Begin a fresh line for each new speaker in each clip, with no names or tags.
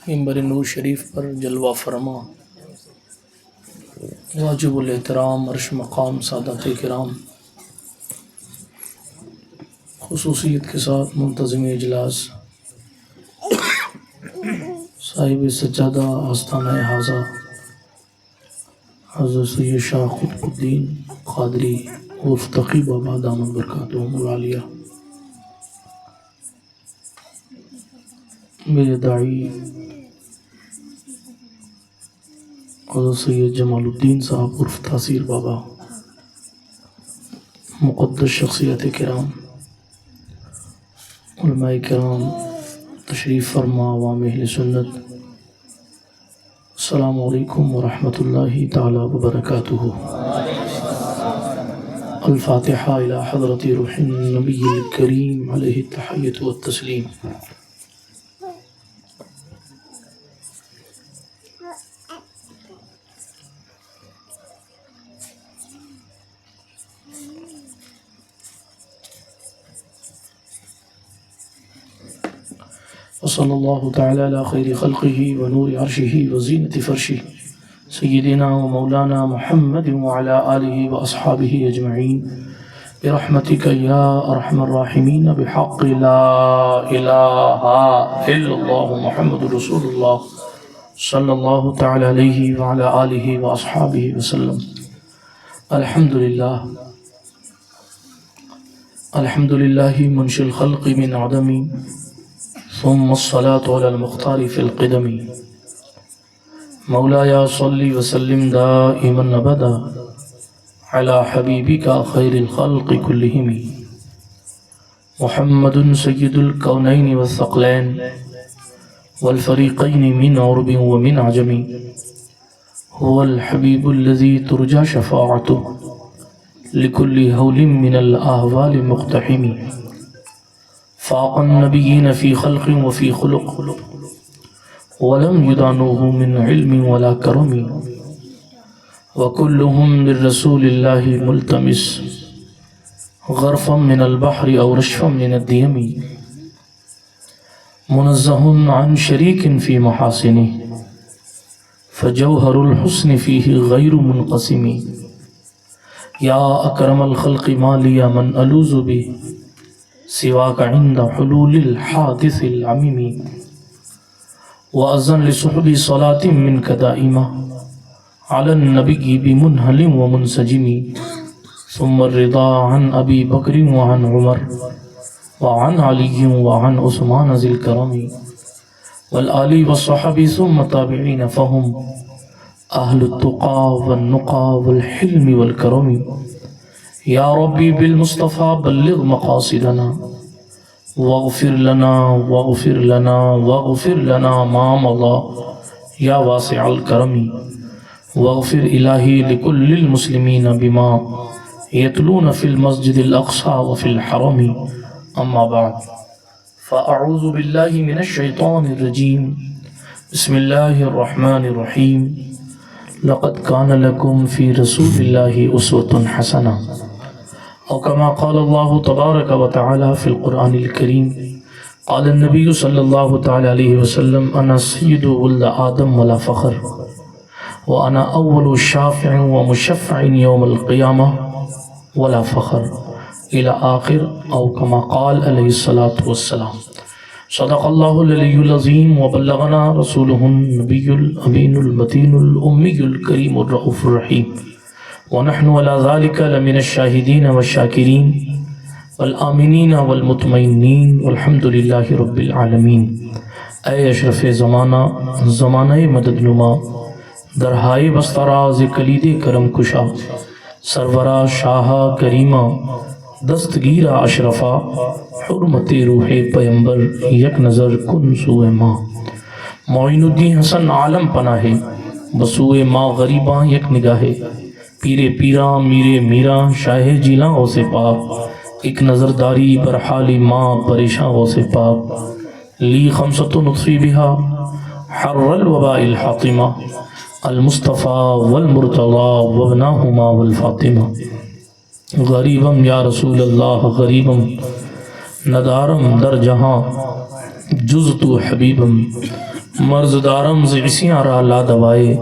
منبر نور شریف پر جلوہ فرما واجب الاحترام عرش مقام سادات کرام، خصوصیت کے ساتھ منتظم اجلاس صاحب سجادہ آستانہ حاضہ حضرت سید شاہ قطب الدین قادری عرف تقی بابا دامت برکاتہم العالیہ، میرے داعی حضرت سید جمال الدین صاحب عرف تاثیر بابا، مقدس شخصیت کرام، علماء کرام، تشریف فرما عوام اہل سنت، السلام علیکم ورحمۃ اللہ تعالی وبرکاتہ۔ الفاتحہ الی حضرت روح النبی الکریم علیہ التحیۃ والتسلیم۔ وصلی اللہ تعالی علی خیر خلقہ ونور عرشہ وزینت فرشہ سیدنا و مولانا محمد وعلی آلہ واصحابہ اجمعین برحمتک یا ارحم الراحمین بحق لا الہ الا اللہ محمد رسول اللہ صلی اللہ تعالی علیہ وعلی آلہ واصحابہ وسلم۔ الحمدللہ منشی الخلق من عدم ثم الصلاة على المختار في القدم، مولاي صل وسلم دائما ابدا على حبيبك خير الخلق كلهم، محمد سيد الكونين والثقلين والفريقين من عرب ومن عجم، هو الحبيب الذي ترجى شفاعته لكل هول من الأهوال مقتحم، فاق النبيين في خلق وفي خلق ولم يدانوه من علم ولا كرم، وكلهم للرسول الله ملتمس غرفا من البحر أو رشفا من الديم، منزه عن شريك في محاسنه فجوهر الحسن فيه غير منقسم، يا أكرم الخلق ما لي من ألوذ به سواك عند حلول الحادث العميم، وأذن لصحب صلاة منك دائمة على النبي بمنهل ومنسجم، ثم الرضا عن أبي بكر وعن عمر وعن علي وعن عثمان ذي الكرم، والآل والصحب ثم تابعين فهم أهل التقى والنقى والحلم والكرم، یا ربی بالمصطفى بلغ مقاصدنا واغفر لنا واغفر لنا واغفر لنا ما مضى یا واسع الکرم، واغفر الہی لكل المسلمین بما يتلون في المسجد الاقصى وفي الحرم، اما بعد فاعوذ باللہ من الشیطان الرجیم، بسم اللہ الرحمن الرحیم، لقد كان لكم في رسول الله أسوة حسنة، أو كما قال الله تبارك وتعالى في القرآن الكريم، قال النبي صلى الله تعالى عليه وسلم أنا سيد ولد آدم ولا فخر، وأنا أول شافع ومشفع يوم القيامة ولا فخر، إلى آخر أو كما قال عليه الصلاة والسلام۔ صدق الله العلي العظيم وبلغنا رسوله النبي الأمين المتين الأمي الكريم الرؤوف الرحيم، ونحن على ذلك لمن الشاهدين والشاكرين والآمنين والمطمئنين والحمد لله رب العالمين۔ اے اشرف زمانہ، زمانہ مدد نما، درہائے بستراز کلید کرم کشا، سرورہ شاہ کریمہ دستگیرہ اشرفا، حرمت روح پیمبر یک نظر کن سوئے ماں، معین الدین حسن عالم پناہے بسوئے ماں غریباں یک نگاہے، پیرے پیراں میرے میراں شاہ جیلاں او سے پاک، ایک نظر داری برحالی ماں پریشاں او سے پاک، لی خمسۃ نطفی بہا حر الوباء الحاطمہ، المصطفیٰ والمرتضی وابناہما والفاطمہ، غریبم یا رسول اللہ غریبم ندارم در جہاں جز تو حبیبم، مرض دارم زعسیاں را لا دوائے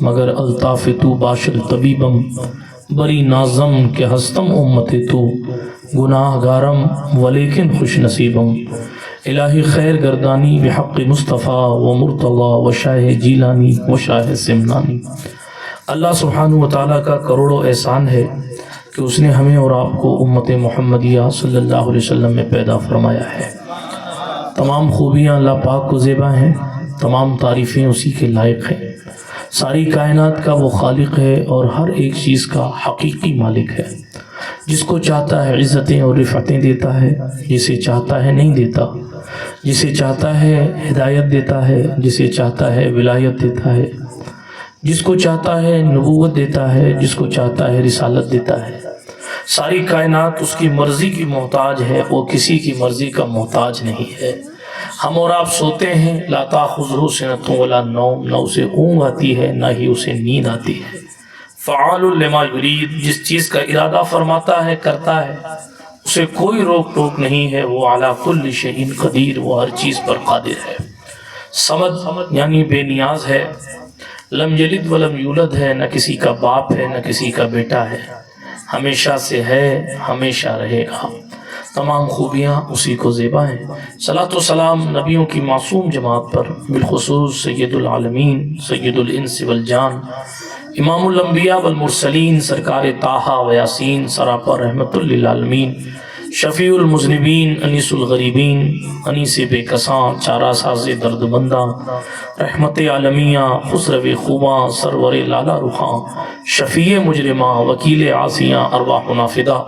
مگر الطاف تو باشد طبیبم بری نازم کہ ہستم امت تو گناہ گارم ولیکن خوش نصیبم الہی خیر گردانی بحق مصطفیٰ و مرتضی و شاہ جیلانی و شاہ سمنانی۔ اللہ سبحانہ وتعالیٰ کا کروڑوں احسان ہے کہ اس نے ہمیں اور آپ کو امت محمدیہ صلی اللہ علیہ وسلم میں پیدا فرمایا ہے۔ تمام خوبیاں اللہ پاک کو زیبا ہیں، تمام تعریفیں اسی کے لائق ہیں۔ ساری کائنات کا وہ خالق ہے اور ہر ایک چیز کا حقیقی مالک ہے۔ جس کو چاہتا ہے عزتیں اور رفعتیں دیتا ہے، جسے چاہتا ہے نہیں دیتا، جسے چاہتا ہے ہدایت دیتا ہے، جسے چاہتا ہے ولایت دیتا ہے، جس کو چاہتا ہے نبوت دیتا ہے، جس کو چاہتا ہے رسالت دیتا ہے۔ ساری کائنات اس کی مرضی کی محتاج ہے، وہ کسی کی مرضی کا محتاج نہیں ہے۔ ہم اور آپ سوتے ہیں، لا تأخذہ سنۃ ولا نوم، نہ اسے اونگ آتی ہے نہ ہی اسے نیند آتی ہے۔ فعال لما یرید، جس چیز کا ارادہ فرماتا ہے کرتا ہے، اسے کوئی روک ٹوک نہیں ہے۔ وہ علی کل شیء قدیر، وہ ہر چیز پر قادر ہے۔ صمد یعنی بے نیاز ہے۔ لم یلد ولم یولد ہے، نہ کسی کا باپ ہے نہ کسی کا بیٹا ہے، ہمیشہ سے ہے، ہمیشہ رہے گا۔ تمام خوبیاں اسی کو زیبا ہیں۔ صلاۃ و سلام نبیوں کی معصوم جماعت پر، بالخصوص سید العالمین سید الانس والجان امام الانبیاء والمرسلین سرکار طٰہٰ و یاسین سراپا رحمت للعالمین، شفیع المذنبین انیس الغریبین، انیس بے کساں چارہ ساز درد بنداں، رحمت عالمیہ خسرو خوباں سرور لالا رخاں، شفیع مجرماں وکیل عاصیاں ارواح نافدہ،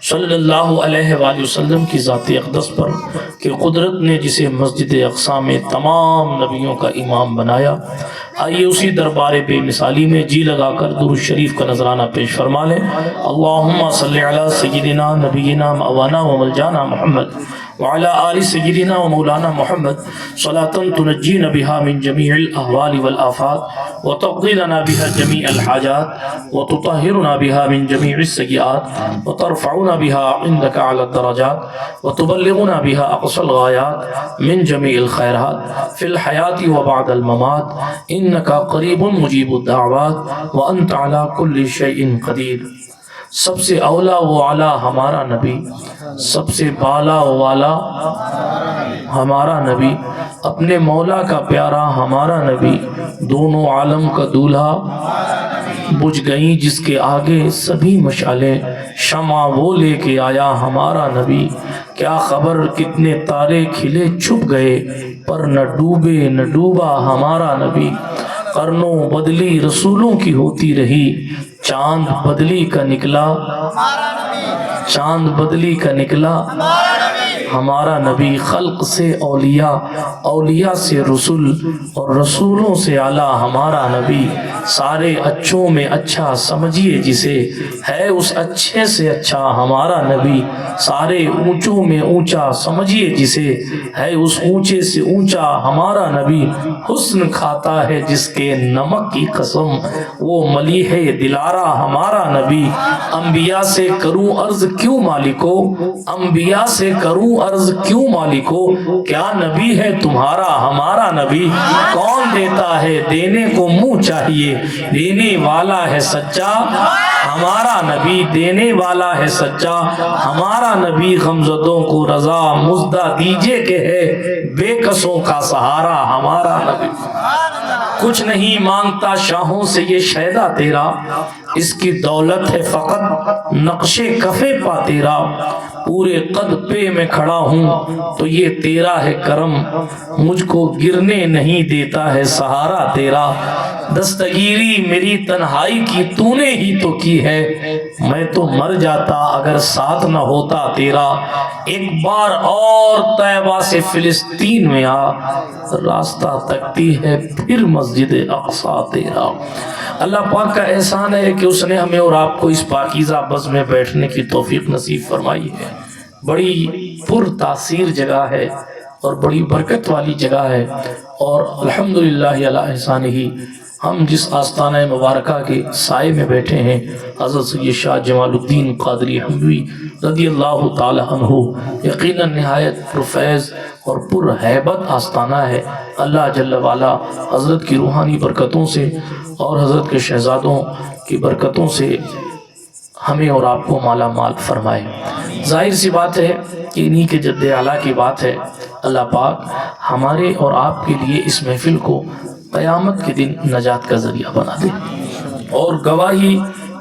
صلی اللہ علیہ وآلہ وسلم کی ذات اقدس پر کہ قدرت نے جسے مسجد اقصیٰ میں تمام نبیوں کا امام بنایا۔ آئیے اسی دربار بے مثالی میں جی لگا کر درود شریف کا نذرانہ پیش فرما لیں۔ اللہم صلی علی سیدنا نبینا مولانا و ملجانا محمد وعلی آل سیدنا و مولانا محمد صلاة تنجینا بها من جمیع الاحوال والآفات وتقضی لنا بها جمیع الحاجات وتطہرنا بها من جمیع السیئات وترفعنا بها عندك على الدرجات وتبلغنا بها اقصى الغایات من جمیع الخیرات فی الحیاة وبعد الممات انکا قریب مجیب الدعوات وانت علی کل شیء قدیر۔ سب سے اولا و اعلیٰ ہمارا نبی، سب سے بالا و والا ہمارا نبی، اپنے مولا کا پیارا ہمارا نبی، دونوں عالم کا دولہا، بجھ گئیں جس کے آگے سبھی مشعلیں، شمع وہ لے کے آیا ہمارا نبی۔ کیا خبر کتنے تارے کھلے چھپ گئے، پر نہ ڈوبے نہ ڈوبا ہمارا نبی۔ قرنوں بدلی رسولوں کی ہوتی رہی، چاند بدلی کا نکلا، چاند بدلی کا نکلا ہمارا نبی۔ خلق سے اولیاء، اولیاء سے رسول، اور رسولوں سے اعلیٰ ہمارا نبی۔ سارے اچھوں میں اچھا سمجھیے جسے، ہے اس اچھے سے اچھا ہمارا نبی۔ سارے اونچوں میں اونچا سمجھیے جسے، ہے اس اونچے سے اونچا ہمارا نبی۔ حسن کھاتا ہے جس کے نمک کی قسم، وہ ملیح دلارا ہمارا نبی۔ انبیاء سے کروں عرض کیوں مالکو، انبیاء سے کروں عرض کیوں مالکو، کیا نبی ہے تمہارا ہمارا نبی۔ کون دیتا ہے دینے کو منہ چاہیے، دینے والا ہے سچا ہمارا نبی، دینے والا ہے سچا ہمارا نبی۔ غمزدوں کو رضا مزدہ دیجئے کہ ہے بے کسوں کا سہارا ہمارا نبی۔ کچھ نہیں مانگتا شاہوں سے یہ شیدا تیرا، اس کی دولت ہے فقط نقش کفے پا تیرا۔ پورے قد پہ میں کھڑا ہوں تو یہ تیرا ہے کرم، مجھ کو گرنے نہیں دیتا ہے سہارا تیرا۔ دستگیری میری تنہائی کی تو نے ہی تو کی ہے، میں تو مر جاتا اگر ساتھ نہ ہوتا تیرا۔ ایک بار اور طیبہ سے فلسطین میں آ، راستہ تکتی ہے پھر مسجد اقصیٰ تیرا۔ اللہ پاک کا احسان ہے کہ اس نے ہمیں اور آپ کو اس پاکیزہ بز میں بیٹھنے کی توفیق نصیب فرمائی ہے۔ بڑی پر تاثیر جگہ ہے اور بڑی برکت والی جگہ ہے، اور الحمدللہ علی احسانہ ہم جس آستانہ مبارکہ کے سائے میں بیٹھے ہیں، حضرت سید شاہ جمال الدین قادری حموی رضی اللہ تعالی عنہ یقیناً نہایت پرفیض اور پرہیبت آستانہ ہے۔ اللہ جل وعلا حضرت کی روحانی برکتوں سے اور حضرت کے شہزادوں کی برکتوں سے ہمیں اور آپ کو مالا مال فرمائے۔ ظاہر سی بات ہے کہ انہی کے جد اعلیٰ کی بات ہے، اللہ پاک ہمارے اور آپ کے لیے اس محفل کو قیامت کے دن نجات کا ذریعہ بنا دے، اور گواہی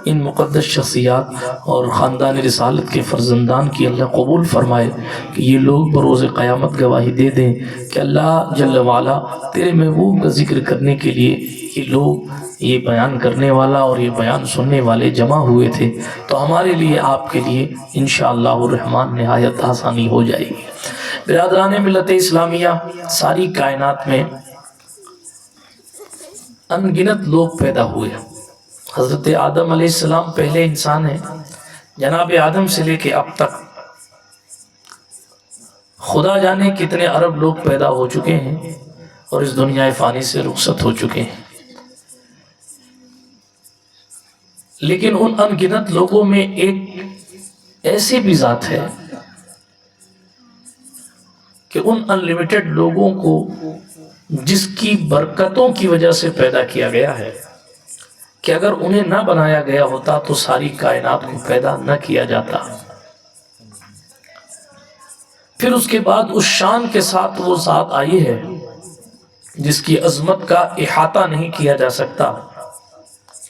ان مقدس شخصیات اور خاندان رسالت کے فرزندان کی اللہ قبول فرمائے کہ یہ لوگ بروز قیامت گواہی دے دیں کہ اللہ جل وعلا تیرے محبوب کا ذکر کرنے کے لیے یہ لوگ، یہ بیان کرنے والا اور یہ بیان سننے والے جمع ہوئے تھے، تو ہمارے لیے آپ کے لیے انشاءاللہ الرحمن نہایت آسانی ہو جائے گی۔ برادران ملت اسلامیہ، ساری کائنات میں ان گنت لوگ پیدا ہوئے۔ حضرت آدم علیہ السلام پہلے انسان ہیں، جناب آدم سے لے کے اب تک خدا جانے کتنے ارب لوگ پیدا ہو چکے ہیں اور اس دنیا فانی سے رخصت ہو چکے ہیں، لیکن ان ان گنت لوگوں میں ایک ایسی بھی ذات ہے کہ ان انلیمیٹڈ لوگوں کو جس کی برکتوں کی وجہ سے پیدا کیا گیا ہے کہ اگر انہیں نہ بنایا گیا ہوتا تو ساری کائنات کو پیدا نہ کیا جاتا۔ پھر اس کے بعد اس شان کے ساتھ وہ ذات آئی ہے جس کی عظمت کا احاطہ نہیں کیا جا سکتا،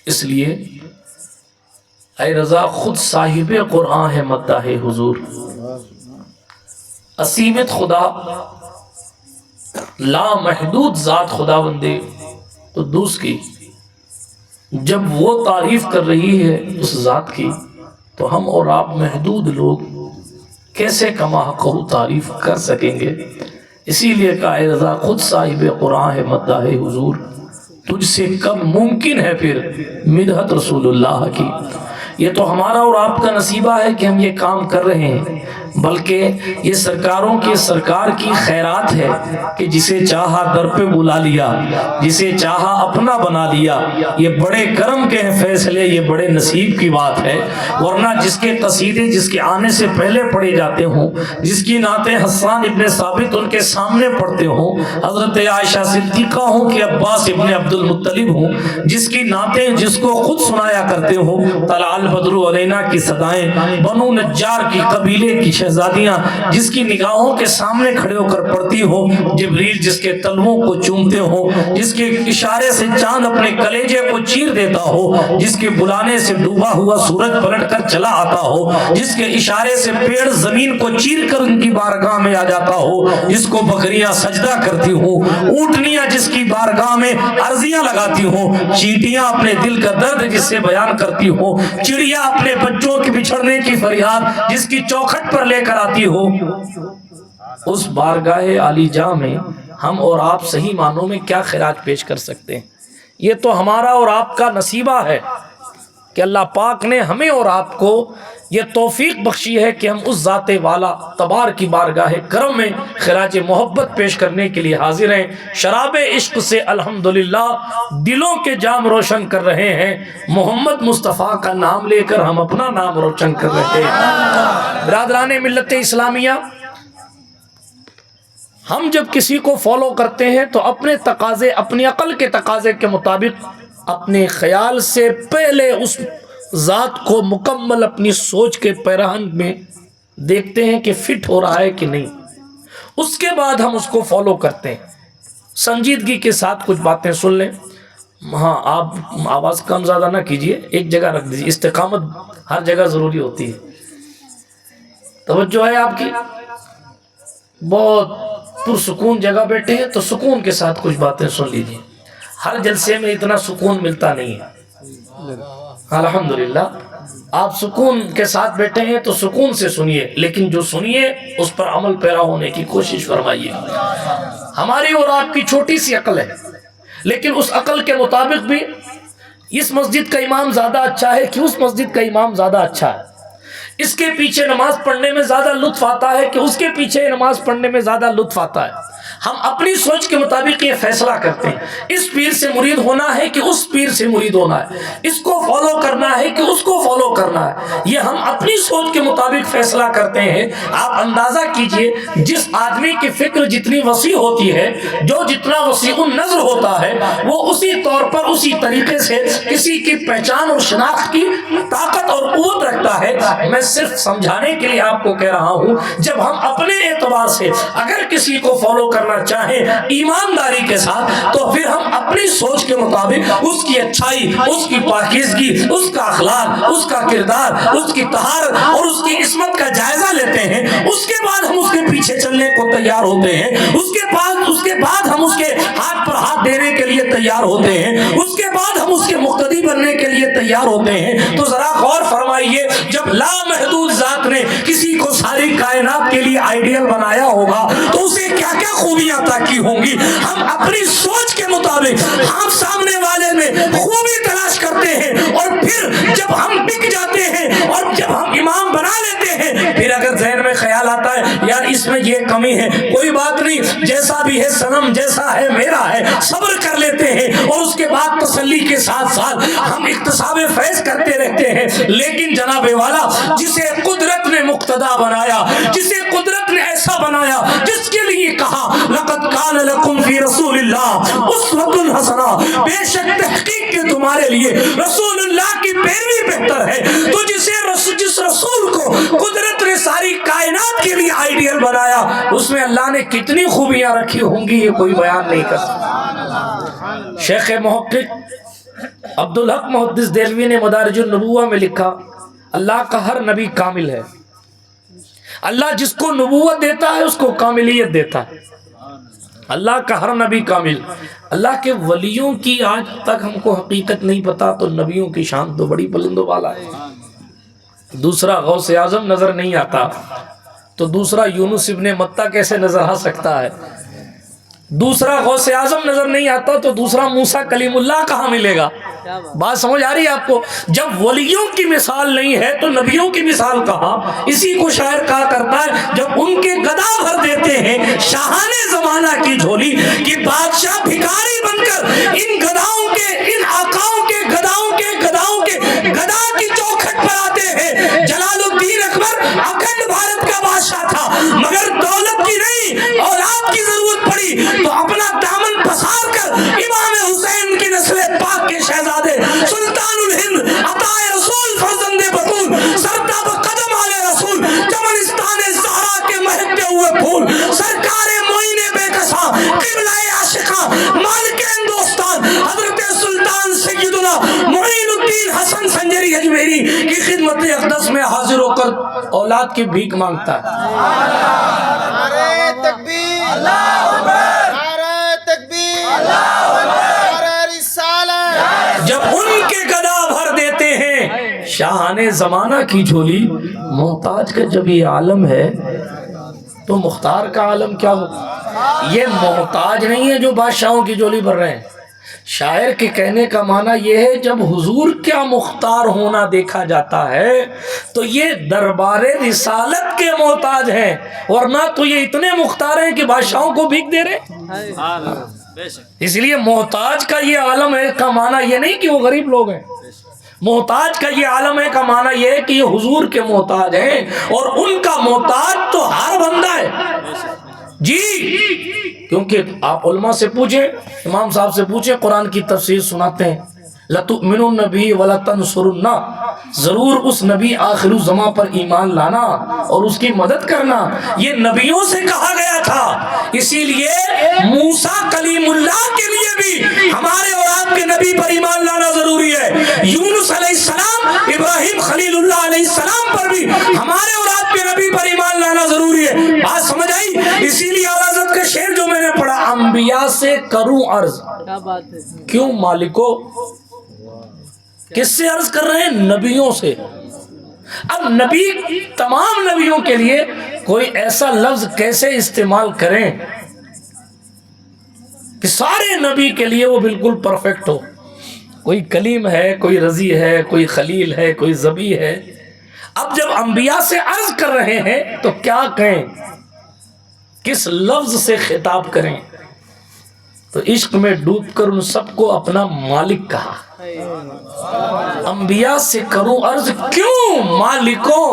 اس لیے اے رضا خود صاحب قرآن ہے مداح حضور، اسیمت خدا لامحدود ذات خداوندِ قدوس کی جب وہ تعریف کر رہی ہے اس ذات کی، تو ہم اور آپ محدود لوگ کیسے کما حقہ تعریف کر سکیں گے؟ اسی لیے کہا اے رضا خود صاحب قرآن ہے مداح حضور، تجھ سے کب ممکن ہے پھر مدحت رسول اللہ کی۔ یہ تو ہمارا اور آپ کا نصیبہ ہے کہ ہم یہ کام کر رہے ہیں، بلکہ یہ سرکاروں کے سرکار کی خیرات ہے کہ جسے چاہا در پہ بلا لیا، جسے چاہا اپنا بنا لیا۔ یہ بڑے کرم کے ہیں فیصلے، یہ بڑے نصیب کی بات ہے، ورنہ جس کے قصیدے جس کے آنے سے پہلے پڑھے جاتے ہوں، جس کی نعتیں حسان ابن ثابت ان کے سامنے پڑھتے ہوں، حضرت عائشہ صدیقہ ہوں کہ عباس ابن عبد المطلب ہوں، جس کی نعتیں جس کو خود سنایا کرتے ہوں، طلع البدر علینا کی صدائیں، بنو نجار کی قبیلے کی شہزادیاں جس کی نگاہوں کے سامنے کھڑے ہو کر پڑھتی ہو، جبریل جس کے تلووں کو چومتے ہو، جس کے اشارے سے چاند اپنے کلیجے کو چیر دیتا ہو، جس کے بلانے سے ڈوبا ہوا سورج پلٹ کر چلا آتا ہو، جس کے اشارے سے پیڑ زمین کو چیر کر ان کی بارگاہ میں آ جاتا ہو، جس کو بکریاں سجدہ کرتی ہوں، اونٹنیاں جس کی بارگاہ میں عرضیاں لگاتی ہوں، چیٹیاں اپنے دل کا درد جس سے بیان کرتی ہوں، چڑیا اپنے بچوں کے بچھڑنے کی فریاد جس کی چوکھٹ پر لے کر آتی ہو، اس بارگاہ عالی جاں میں ہم اور آپ صحیح معنوں میں کیا خراج پیش کر سکتے ہیں؟ یہ تو ہمارا اور آپ کا نصیبہ ہے کہ اللہ پاک نے ہمیں اور آپ کو یہ توفیق بخشی ہے کہ ہم اس ذات والا تبار کی بارگاہ کرم میں خراج محبت پیش کرنے کے لیے حاضر ہیں۔ شراب عشق سے الحمدللہ دلوں کے جام روشن کر رہے ہیں، محمد مصطفیٰ کا نام لے کر ہم اپنا نام روشن کر رہے ہیں۔ برادران ملت اسلامیہ، ہم جب کسی کو فالو کرتے ہیں تو اپنے تقاضے، اپنی عقل کے تقاضے کے مطابق اپنے خیال سے پہلے اس ذات کو مکمل اپنی سوچ کے پیراہن میں دیکھتے ہیں کہ فٹ ہو رہا ہے کہ نہیں، اس کے بعد ہم اس کو فالو کرتے ہیں۔ سنجیدگی کے ساتھ کچھ باتیں سن لیں، ہاں آپ آواز کم زیادہ نہ کیجئے، ایک جگہ رکھ دیجئے، استقامت ہر جگہ ضروری ہوتی ہے۔ توجہ ہے آپ کی؟ بہت پرسکون جگہ بیٹھے ہیں تو سکون کے ساتھ کچھ باتیں سن لیجئے، ہر جلسے میں اتنا سکون ملتا نہیں ہے۔ الحمدللہ آپ سکون کے ساتھ بیٹھے ہیں تو سکون سے سنیے، لیکن جو سنیے اس پر عمل پیرا ہونے کی کوشش فرمائیے۔ ہماری اور آپ کی چھوٹی سی عقل ہے، لیکن اس عقل کے مطابق بھی اس مسجد کا امام زیادہ اچھا ہے کہ اس مسجد کا امام زیادہ اچھا ہے، اس کے پیچھے نماز پڑھنے میں زیادہ لطف آتا ہے کہ اس کے پیچھے نماز پڑھنے میں زیادہ لطف آتا ہے۔ ہم اپنی سوچ کے مطابق یہ فیصلہ کرتے ہیں اس پیر سے مرید ہونا ہے کہ اس پیر سے مرید ہونا ہے، اس کو فالو کرنا ہے کہ اس کو فالو کرنا ہے، یہ ہم اپنی سوچ کے مطابق فیصلہ کرتے ہیں۔ آپ اندازہ کیجئے جس آدمی کی فکر جتنی وسیع ہوتی ہے، جو جتنا وسیع النظر ہوتا ہے، وہ اسی طور پر اسی طریقے سے کسی کی پہچان اور شناخت کی طاقت اور قوت رکھتا ہے۔ میں صرف سمجھانے کے لیے آپ کو کہہ رہا ہوں، جب ہم اپنے اعتبار سے اگر کسی کو فالو کرنا چاہیں ایمانداری کے ساتھ، تو پھر ہم اپنی سوچ کے مطابق اس کی اچھائی، اس کی پاکیزگی، اس کا اخلاق، اس کا کردار، اس کی طہارت اور اس کی عصمت کا جائزہ لیتے ہیں۔ اس کے بعد ہم اس کے پیچھے چلنے کو تیار ہوتے ہیں، اس کے بعد ہم اس کے ہاتھ پر ہاتھ دینے کے لیے تیار ہوتے ہیں، اس کے بعد ہم اس کے مقتدی بننے کے لیے تیار ہوتے ہیں۔ تو ذرا غور فرمائیے، جب لامحدود ذات نے کسی کو ساری کائنات کے لیے آئیڈیل بنایا ہوگا تو اسے کیا کیا خوبیاں عطا کی ہوں گی۔ ہم اپنی سوچ کے مطابق ہم سامنے والے میں خوبی تلاش کرتے ہیں، اور پھر جب ہم بک جاتے ہیں اور جب ہم امام بنا لیتے ہیں، پھر اگر ذہن میں خیال آتا ہے یار اس میں یہ کمی ہے، کوئی بات نہیں، جیسا بھی ہے صنم جیسا ہے میرا ہے، صبر کر لیتے ہیں، اور اس کے بعد تسلی کے ساتھ ساتھ ہم اکتساب فیض کرتے رہتے ہیں۔ لیکن جناب والا، جسے قدرت نے مقتدا بنایا، جسے قدرت نے ایسا بنایا، جس کے لیے کہا لقد کان لکم فی رسول اللہ اسوۃ حسنہ، بے شک تحقیق کے تمہارے لیے رسول اللہ کی پیروی بہتر ہے، تو جس رسول کو قدرت نے ساری کائنات کے لیے آئیڈیل بنایا، اس میں اللہ نے کتنی خوبیاں رکھی ہوں گی یہ کوئی بیان نہیں کر سکتا۔ شیخ محقق عبدالحق محدث دہلوی نے مدارج النبوہ میں لکھا، اللہ کا ہر نبی کامل ہے، اللہ جس کو نبوت دیتا ہے اس کو کاملیت دیتا ہے، اللہ کا ہر نبی کامل۔ اللہ کے ولیوں کی آج تک ہم کو حقیقت نہیں پتا، تو نبیوں کی شان تو بڑی بلند و بالا ہے۔ دوسرا غوث اعظم نظر نہیں آتا تو دوسرا یونس ابن متہ کیسے نظر آ سکتا ہے؟ دوسرا غوث اعظم نظر نہیں آتا تو دوسرا موسیٰ کلیم اللہ کہاں ملے گا؟ بات سمجھ آ رہی ہے آپ کو؟ جب ولیوں کی مثال نہیں ہے تو نبیوں کی مثال کہاں؟ اسی کو شاعر کہا کرتا ہے، جب ان کے گدا بھر دیتے ہیں شاہان زمانہ کی جھولی، کہ بادشاہ بھکاری بن کر ان گداؤں کے، ان آقاؤں کے گداؤں کے گدا کی چوکھٹ پر آتے ہیں۔ جلال الدین اکبر اکھنڈ بھارت کا بادشاہ تھا، مگر دولت کی نہیں اولاد کی ضرورت پڑی تو اپنا دامن پسار کر امام حسین کی نسل پاک کے شہزادے سلطان الہند عطائے رسول فرزند بطول سرتاب قدم آلے رسول چمنستان زہرا کے مہکتے ہوئے پھول سرکار معین بے کساں قبلہ عاشقاں مالک ہندوستان حضرت سلطان سیدنا معین الدین حسن سنجری اجمیری کی خدمت اقدس میں حاضر ہو کر اولاد کی بھیک مانگتا ہے۔ نعرہ تکبیر، اللہ اکبر، نعرہ تکبیر، اللہ اکبر، نعرہ رسالت۔ جب ان کے گدا بھر دیتے ہیں شاہان زمانہ کی جھولی، محتاج کا جب یہ عالم ہے تو مختار کا عالم کیا ہو؟ یہ محتاج نہیں ہے جو بادشاہوں کی جھولی بھر رہے ہیں۔ شاعر کے کہنے کا معنی یہ ہے، جب حضور کیا مختار ہونا دیکھا جاتا ہے تو یہ دربار رسالت کے محتاج ہیں، ورنہ تو یہ اتنے مختار ہیں کہ بادشاہوں کو بھیک دے رہے۔ اس لیے محتاج کا یہ عالم ہے کا معنی یہ نہیں کہ وہ غریب لوگ ہیں، محتاج کا یہ عالم ہے کا معنی یہ ہے کہ یہ حضور کے محتاج ہیں، اور ان کا محتاج تو ہر بندہ ہے جی۔ کیونکہ آپ علماء سے پوچھیں، امام صاحب سے پوچھیں، قرآن کی تفسیر سناتے ہیں، لَتُؤْمِنُنَّ بِهِ وَلَتَنْصُرُنَّ، ضرور اس نبی آخر الزمان پر ایمان لانا اور اس کی مدد کرنا، یہ نبیوں سے کہا گیا تھا۔ اسی لیے موسیٰ کلیم اللہ کے لیے بھی ہمارے اور آپ کے نبی پر ایمان لانا ضروری ہے، یونس علیہ السلام، ابراہیم خلیل اللہ علیہ السلام پر بھی ہمارے اور آپ کے نبی پر ایمان لانا ضروری ہے۔ بات سمجھ آئی؟ اسی لیے اعلیٰ حضرت کا شعر جو میں نے پڑھا، انبیاء سے کروں عرض، کیوں مالکو؟ کس سے عرض کر رہے ہیں؟ نبیوں سے۔ اب نبی، تمام نبیوں کے لیے کوئی ایسا لفظ کیسے استعمال کریں کہ سارے نبی کے لیے وہ بالکل پرفیکٹ ہو؟ کوئی کلیم ہے، کوئی رضی ہے، کوئی خلیل ہے، کوئی ذبی ہے۔ اب جب انبیاء سے عرض کر رہے ہیں تو کیا کہیں؟ کس لفظ سے خطاب کریں، تو عشق میں ڈوب کر ان سب کو اپنا مالک کہا۔ انبیاء سے کروں عرض کیوں مالکوں،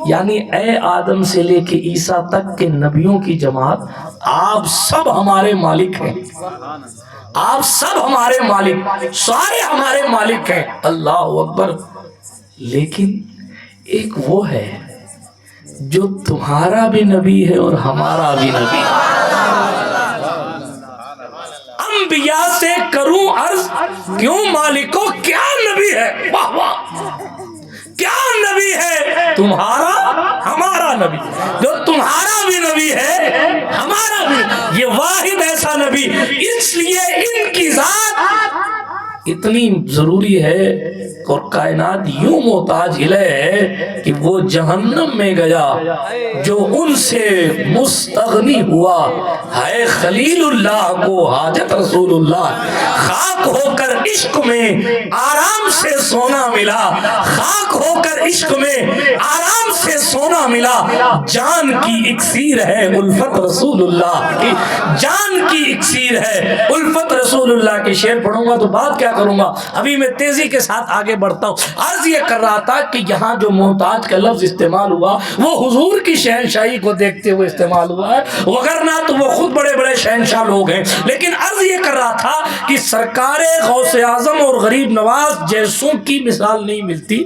یعنی اے آدم سے لے کے عیسیٰ تک کے نبیوں کی جماعت، آپ سب ہمارے مالک ہیں، آپ سب ہمارے مالک، سارے ہمارے مالک ہیں۔ اللہ اکبر۔ لیکن ایک وہ ہے جو تمہارا بھی نبی ہے اور ہمارا بھی نبی ہے۔ انبیاء سے کروں عرض کیوں مالکو، کیا نبی ہے، واہ واہ، کیا نبی ہے تمہارا ہمارا نبی، جو تمہارا بھی نبی ہے ہمارا بھی، یہ واحد ایسا نبی، اس لیے ان کی ذات اتنی ضروری ہے اور کائنات یوں محتاج ہے کہ وہ جہنم میں گیا جو ان سے مستغنی ہوا ہے خلیل اللہ کو حاجت رسول اللہ، خاک ہو کر عشق میں آرام سے سونا ملا، خاک ہو کر عشق میں آرام سے سونا ملا، جان کی اکسیر ہے الفت رسول اللہ کی، جان کی اکسیر ہے الفت رسول اللہ کی۔ شعر پڑھوں گا تو بات کیا کروں گا، ابھی میں تیزی کے ساتھ آگے بڑھتا ہوں۔ عرض یہ کر رہا تھا کہ یہاں جو محتاج کا لفظ استعمال ہوا وہ حضور کی شہنشاہی کو دیکھتے ہوئے استعمال ہوا ہے، وگرنہ تو وہ خود بڑے بڑے شہنشاہ لوگ ہیں۔ لیکن عرض یہ کر رہا تھا کہ سرکار غوث اعظم اور غریب نواز جیسوں کی مثال نہیں ملتی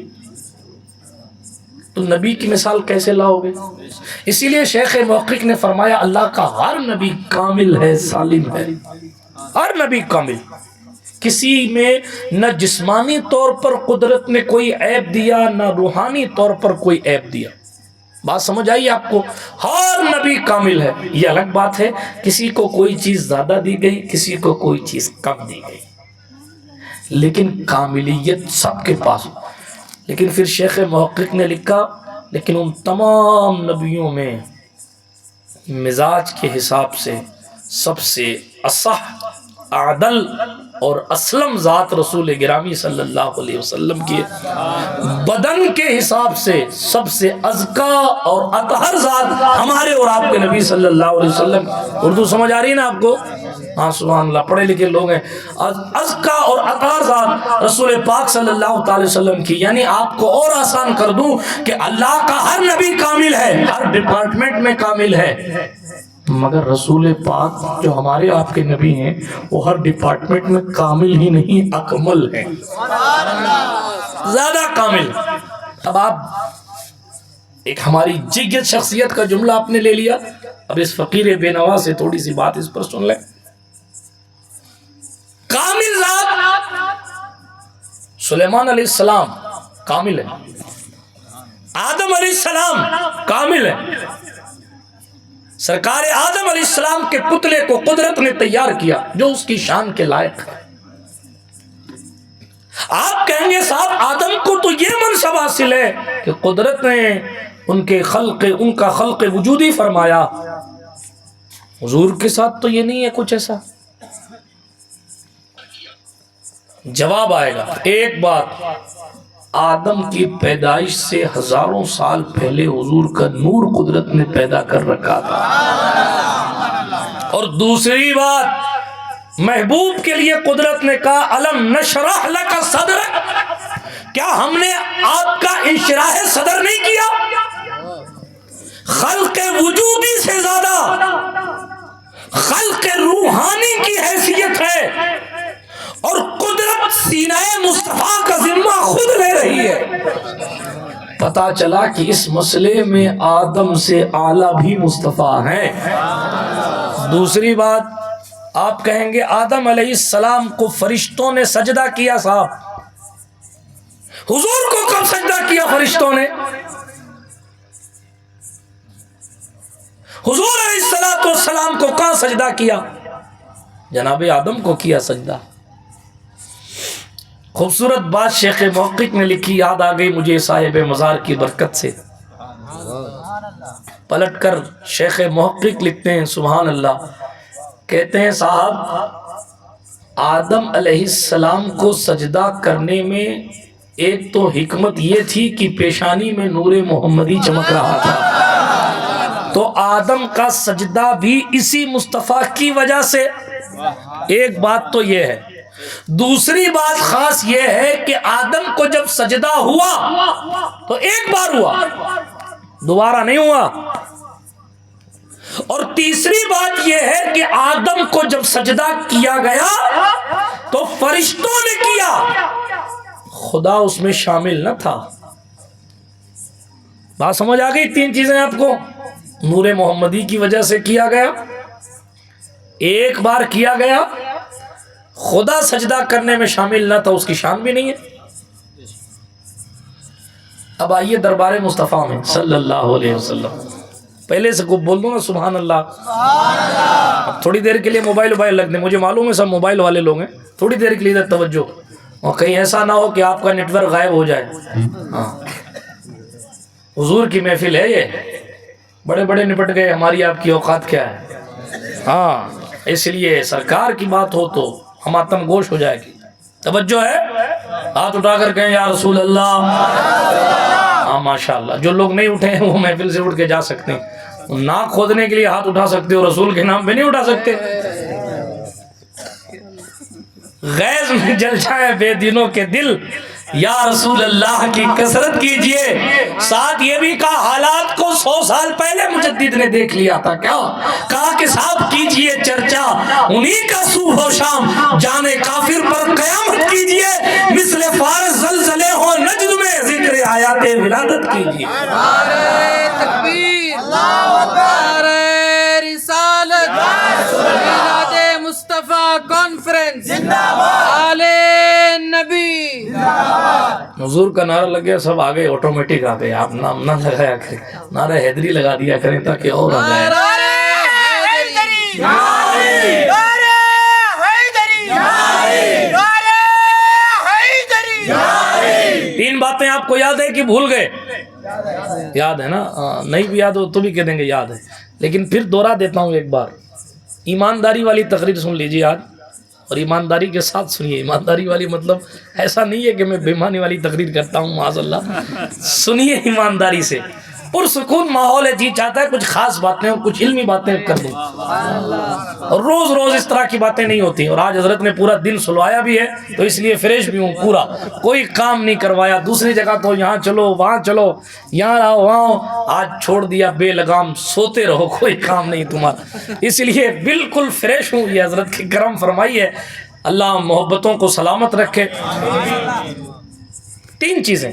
تو نبی کی مثال کیسے لاؤ گے؟ اسی لیے شیخ محقق نے فرمایا اللہ کا ہر نبی کامل ہے، سالم ہے، ہر نبی کامل، کسی میں نہ جسمانی طور پر قدرت نے کوئی عیب دیا نہ روحانی طور پر کوئی عیب دیا۔ بات سمجھ آئی آپ کو؟ ہر نبی کامل ہے۔ یہ الگ بات ہے کسی کو کوئی چیز زیادہ دی گئی، کسی کو کوئی چیز کم دی گئی، لیکن کاملیت سب کے پاس۔ لیکن پھر شیخ محقق نے لکھا لیکن ان تمام نبیوں میں مزاج کے حساب سے سب سے اصح، عادل اور اسلم ذات رسول گرامی صلی اللہ علیہ وسلم کی، بدن کے حساب سے سب سے ازکا اور اطہر ذات ہمارے اور آپ کے نبی صلی اللہ علیہ وسلم۔ اردو سمجھ آ رہی ہے نا آپ کو؟ ہاں سبحان اللہ، پڑھے لکھے لوگ ہیں۔ ازکا اور اطہر ذات رسول پاک صلی اللہ تعالی وسلم کی، یعنی آپ کو اور آسان کر دوں کہ اللہ کا ہر نبی کامل ہے، ہر ڈپارٹمنٹ میں کامل ہے، مگر رسول پاک جو ہمارے آپ کے نبی ہیں وہ ہر ڈپارٹمنٹ میں کامل ہی نہیں، اکمل ہیں، زیادہ کامل۔ اب آپ ایک ہماری جگت شخصیت کا جملہ آپ نے لے لیا، اب اس فقیر بے نوا سے تھوڑی سی بات اس پر سن لیں۔ کامل ذات سلیمان علیہ السلام کامل ہے، آدم علیہ السلام کامل ہے، سرکار آدم علیہ السلام کے پتلے کو قدرت نے تیار کیا جو اس کی شان کے لائق ہے۔ آپ کہیں گے صاحب آدم کو تو یہ منصب حاصل ہے کہ قدرت نے ان کا خلق وجودی فرمایا، حضور کے ساتھ تو یہ نہیں ہے کچھ ایسا۔ جواب آئے گا، ایک بات، آدم کی پیدائش سے ہزاروں سال پہلے حضور کا نور قدرت نے پیدا کر رکھا تھا، اور دوسری بات محبوب کے لیے قدرت نے کہا الم نشرح لک صدرک، کیا ہم نے آپ کا انشراح صدر نہیں کیا؟ خلق وجودی سے زیادہ خلق روحانی کی حیثیت ہے، اور قدرت سینہ مصطفیٰ کا ذمہ خود لے رہی ہے۔ پتا چلا کہ اس مسئلے میں آدم سے اعلیٰ بھی مصطفیٰ ہیں۔ دوسری بات، آپ کہیں گے آدم علیہ السلام کو فرشتوں نے سجدہ کیا، صاحب حضور کو کب سجدہ کیا فرشتوں نے؟ حضور علیہ السلام کو کہاں سجدہ کیا؟ جناب آدم کو کیا سجدہ۔ خوبصورت بات شیخ محقق نے لکھی، یاد آ گئی مجھے صاحب مزار کی برکت سے، پلٹ کر شیخ محقق لکھتے ہیں سبحان اللہ، کہتے ہیں صاحب آدم علیہ السلام کو سجدہ کرنے میں ایک تو حکمت یہ تھی کہ پیشانی میں نور محمدی چمک رہا تھا، تو آدم کا سجدہ بھی اسی مصطفیٰ کی وجہ سے. ایک بات تو یہ ہے. دوسری بات خاص یہ ہے کہ آدم کو جب سجدہ ہوا تو ایک بار ہوا, دوبارہ نہیں ہوا. اور تیسری بات یہ ہے کہ آدم کو جب سجدہ کیا گیا تو فرشتوں نے کیا, خدا اس میں شامل نہ تھا. بات سمجھ آ گئی؟ تین چیزیں آپ کو. نور محمدی کی وجہ سے کیا گیا, ایک بار کیا گیا, خدا سجدہ کرنے میں شامل نہ تھا, اس کی شان بھی نہیں ہے. اب آئیے دربار مصطفیٰ میں صلی اللہ علیہ وسلم. پہلے سے کو بول دو نا سبحان اللہ. اب تھوڑی دیر کے لیے موبائل رکھ دیں, مجھے معلوم ہے سب موبائل والے لوگ ہیں, تھوڑی دیر کے لیے ادھر توجہ, اور کہیں ایسا نہ ہو کہ آپ کا نیٹ ورک غائب ہو جائے. ہاں حضور کی محفل ہے یہ, بڑے بڑے نپٹ گئے, ہماری آپ کی اوقات کیا ہے. ہاں اس لیے سرکار کی بات ہو تو ہم آتم گوش ہو جائے گی. توجہ ہے, ہاتھ اٹھا کر کہیں یا رسول اللہ. ہاں ماشاءاللہ, جو لوگ نہیں اٹھے ہیں وہ محفل سے اٹھ کے جا سکتے ہیں. ناک کھودنے کے لیے ہاتھ اٹھا سکتے ہو, رسول کے نام پہ نہیں اٹھا سکتے. غیظ میں جل جائے بے دینوں کے دل, یا رسول اللہ کی کثرت کیجئے. ساتھ یہ بھی کہا حالات کو 100 سال پہلے مجدد نے دیکھ لیا تھا. کیا کہا کہ صاحب کیجئے چرچا انہی کا صبح و شام, جانے کافر پر قیامت کیجئے. مثل فارس زلزلے ہو نجد میں ذکر آیات ولادت کیجئے.
نعرہ تکبیر, نعرہ رسالت, میلاد مصطفیٰ کانفرنس, آل نبی.
حضور کا نعرہ لگ گیا, سب آگے آٹومیٹک آ گئے. آپ نام نہ لگایا کریں, نعرہ حیدری لگا دیا کریں تاکہ اور آ جائے. تین باتیں آپ کو یاد ہے کہ بھول گئے؟ یاد ہے نا, نہیں بھی یاد ہو تو بھی کہہ دیں گے یاد ہے, لیکن پھر دوہرا دیتا ہوں ایک بار. ایمانداری والی تقریر سن لیجیے آج, اور ایمانداری کے ساتھ سنیے. ایمانداری والی مطلب ایسا نہیں ہے کہ میں بےمانی والی تقریر کرتا ہوں, معاذ اللہ. سنیے ایمانداری سے, پرسکون ماحول ہے, جی چاہتا ہے کچھ خاص باتیں اور کچھ علمی باتیں کر دوں. اور روز روز اس طرح کی باتیں نہیں ہوتی, اور آج حضرت نے پورا دن سلوایا بھی ہے تو اس لیے فریش بھی ہوں پورا, کوئی کام نہیں کروایا. دوسری جگہ تو یہاں چلو وہاں چلو, یہاں رہو وہاں, آج چھوڑ دیا بے لگام, سوتے رہو, کوئی کام نہیں تمہارا. اس لیے بالکل فریش ہوں. یہ حضرت کی کرم فرمائی ہے, اللہ محبتوں کو سلامت رکھے. تین چیزیں,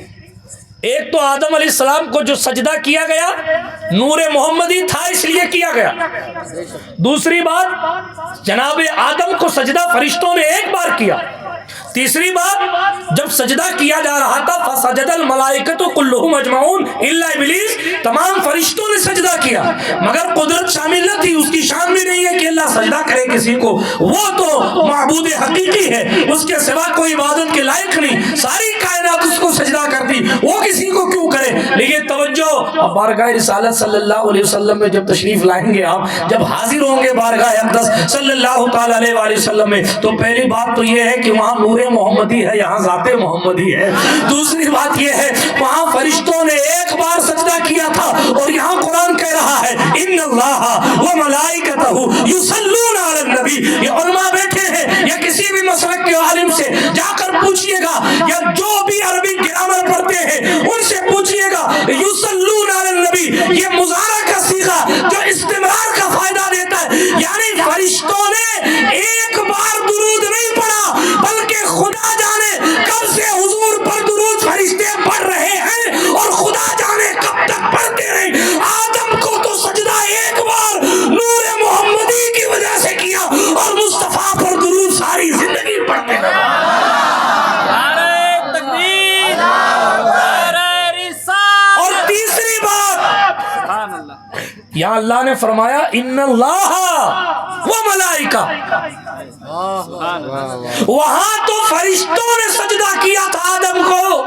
ایک تو آدم علیہ السلام کو جو سجدہ کیا گیا نور محمدی تھا اس لیے کیا گیا. دوسری بات جناب آدم کو سجدہ فرشتوں نے ایک بار کیا. تیسری بات جب سجدہ کیا جا رہا تھا فسجد الملائکۃ کلھم اجمعون الا ابلیس, تمام فرشتوں نے سجدہ کیا, مگر قدرت شامل نہ تھی. اس کی شان بھی نہیں ہے کہ اللہ سجدہ کرے کسی کو, وہ تو معبود حقیقی ہے, اس کے سوا کوئی عبادت کے لائق نہیں. ساری کائنات اس کو سجدہ کرتی, وہ کسی کو کیوں کرے. لیکن توجہ, اب بارگاہ رسالت صلی اللہ علیہ وسلم میں جب تشریف لائیں گے آپ, جب حاضر ہوں گے بارگاہ اقدس صلی اللہ تعالی علیہ وآلہ وسلم میں, تو پہلی بات تو یہ ہے کہ وہاں نور محمدی ہے, یہاں ذات محمدی ہے. دوسری بات یہ ہے وہاں فرشتوں نے ایک بار سجدہ کیا تھا, اور یہاں قرآن کہہ رہا ہے ان اللہ و ملائکتہ یصلون علی النبی. یہ علماء بیٹھے ہیں, یا کسی بھی مسلک کے عالم سے جا کر پوچھئے گا, یا جو بھی عربی گرامر پڑھتے ہیں ان سے پوچھئے گا, یصلون علی النبی یہ مضارع کا صیغہ جو استمرار کا فائدہ دیتا ہے, یعنی فرشتوں نے ایک بار درود نہیں پڑھا, بلکہ خدا جانے کب سے حضور پر درود فرشتے پڑھ رہے ہیں, اور خدا جانے کب تک پڑھتے رہے. آدم کو تو سجدہ ایک بار نور محمدی کی وجہ سے کیا, اور مصطفیٰ پر درود ساری زندگی پڑھتے رہے. اور تیسری بات یہاں اللہ نے فرمایا ان اللہ و ملائکہ, وہاں تو فرشتوں نے سجدہ کیا تھا آدم کو,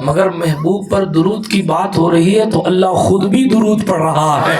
مگر محبوب پر درود کی بات ہو رہی ہے تو اللہ خود بھی درود پڑھ رہا ہے,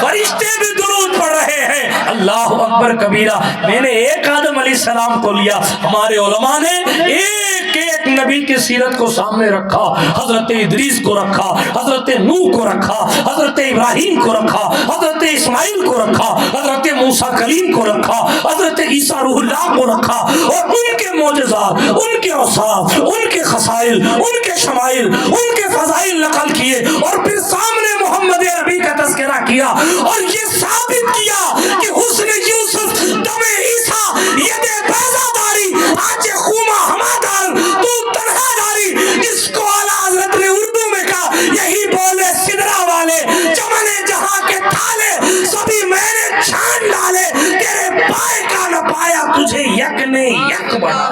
فرشتے بھی درود پڑھ رہے ہیں. اللہ اکبر کبیرہ. میں نے ایک آدم علیہ السلام کو لیا, ہمارے علماء نے ایک ایک ایک نبی کی سیرت کو سامنے رکھا، حضرت ادریس کو رکھا، حضرت نوح کو رکھا، حضرت ابراہیم کو رکھا، حضرت اسماعیل کو رکھا، حضرت موسیٰ کلیم کو رکھا، حضرت عیسیٰ روح اللہ کو رکھا، اور ان کے معجزات، ان کے اوصاف، ان کے خصائل، ان کے شمائل، ان کے فضائل نقل کیے، اور پھر سامنے محمد عربی کا تذکرہ کیا، اور یہ ثابت کیا کہ حسن یوسف، دم عیسیٰ، ید بیضا داری، آج خوما ہمادار، تو تنہا داری، جس کو اعلیٰ حضرت نے اردو میں کہا، یہی بولے سدرہ والے، چمن جہاں کے تھالے، سبھی میں نے چھان ڈالے، تیرے پائے کا نہ پایا، تجھے یک نے یک بنا۔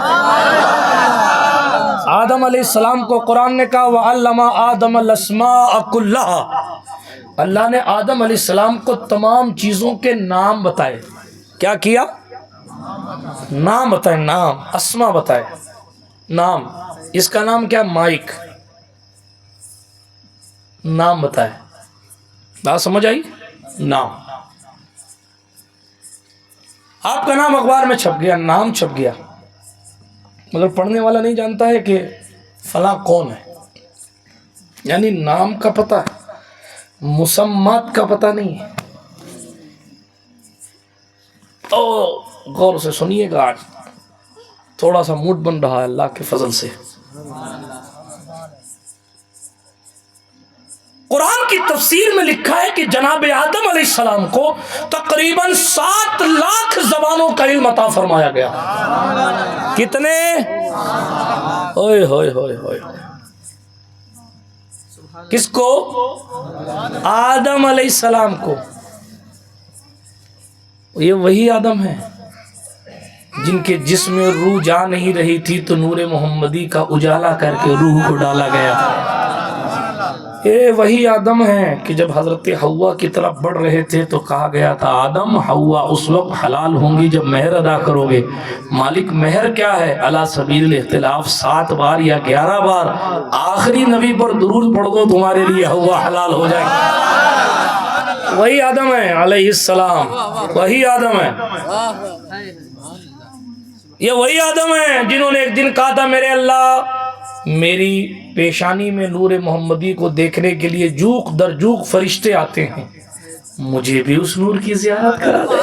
آدم علیہ السلام کو قرآن نے کہا وَعَلَّمَ آدَمَ الْأَسْمَاءَ كُلَّهَا، اللہ نے آدم علیہ السلام کو تمام چیزوں کے نام بتائے۔ کیا کیا؟ نام بتائے، نام، اسما بتائے، نام۔ اس کا نام کیا؟ مائک، نام بتائے۔ بات سمجھ آئی؟ نام، آپ کا نام اخبار میں چھپ گیا، نام چھپ گیا، مگر پڑھنے والا نہیں جانتا ہے کہ فلاں کون ہے، یعنی نام کا پتہ ہے، مسمات کا پتہ نہیں ہے۔ تو غور سے سنیے گا، آج تھوڑا سا موڈ بن رہا ہے اللہ کے فضل سے۔ قرآن کی تفسیر میں لکھا ہے کہ جناب آدم علیہ السلام کو تقریباً 7 لاکھ زبانوں کا علم عطا فرمایا گیا۔ کتنے؟ اوئے ہوئے ہوئے ہوئے، کس کو؟ آدم علیہ السلام کو۔ یہ وہی آدم ہے جن کے جسم میں روح جا نہیں رہی تھی تو نور محمدی کا اجالا کر کے روح کو ڈالا گیا۔ یہ وہی آدم ہیں کہ جب حضرت حوا کی طرف بڑھ رہے تھے تو کہا گیا تھا آدم حوا اس وقت حلال ہوں گی جب مہر ادا کرو گے۔ مالک مہر کیا ہے؟ علی سبیل الاختلاف 7 بار یا 11 بار آخری نبی پر درود پڑھ دو، تمہارے لیے حوا حلال ہو جائے گی۔ وہی آدم ہے علیہ السلام، وہی آدم ہے، یہ وہی آدم ہیں جنہوں نے ایک دن کہا تھا میرے اللہ میری پیشانی میں نور محمدی کو دیکھنے کے لیے جوق در جوق فرشتے آتے ہیں، مجھے بھی اس نور کی زیارت کرا دے۔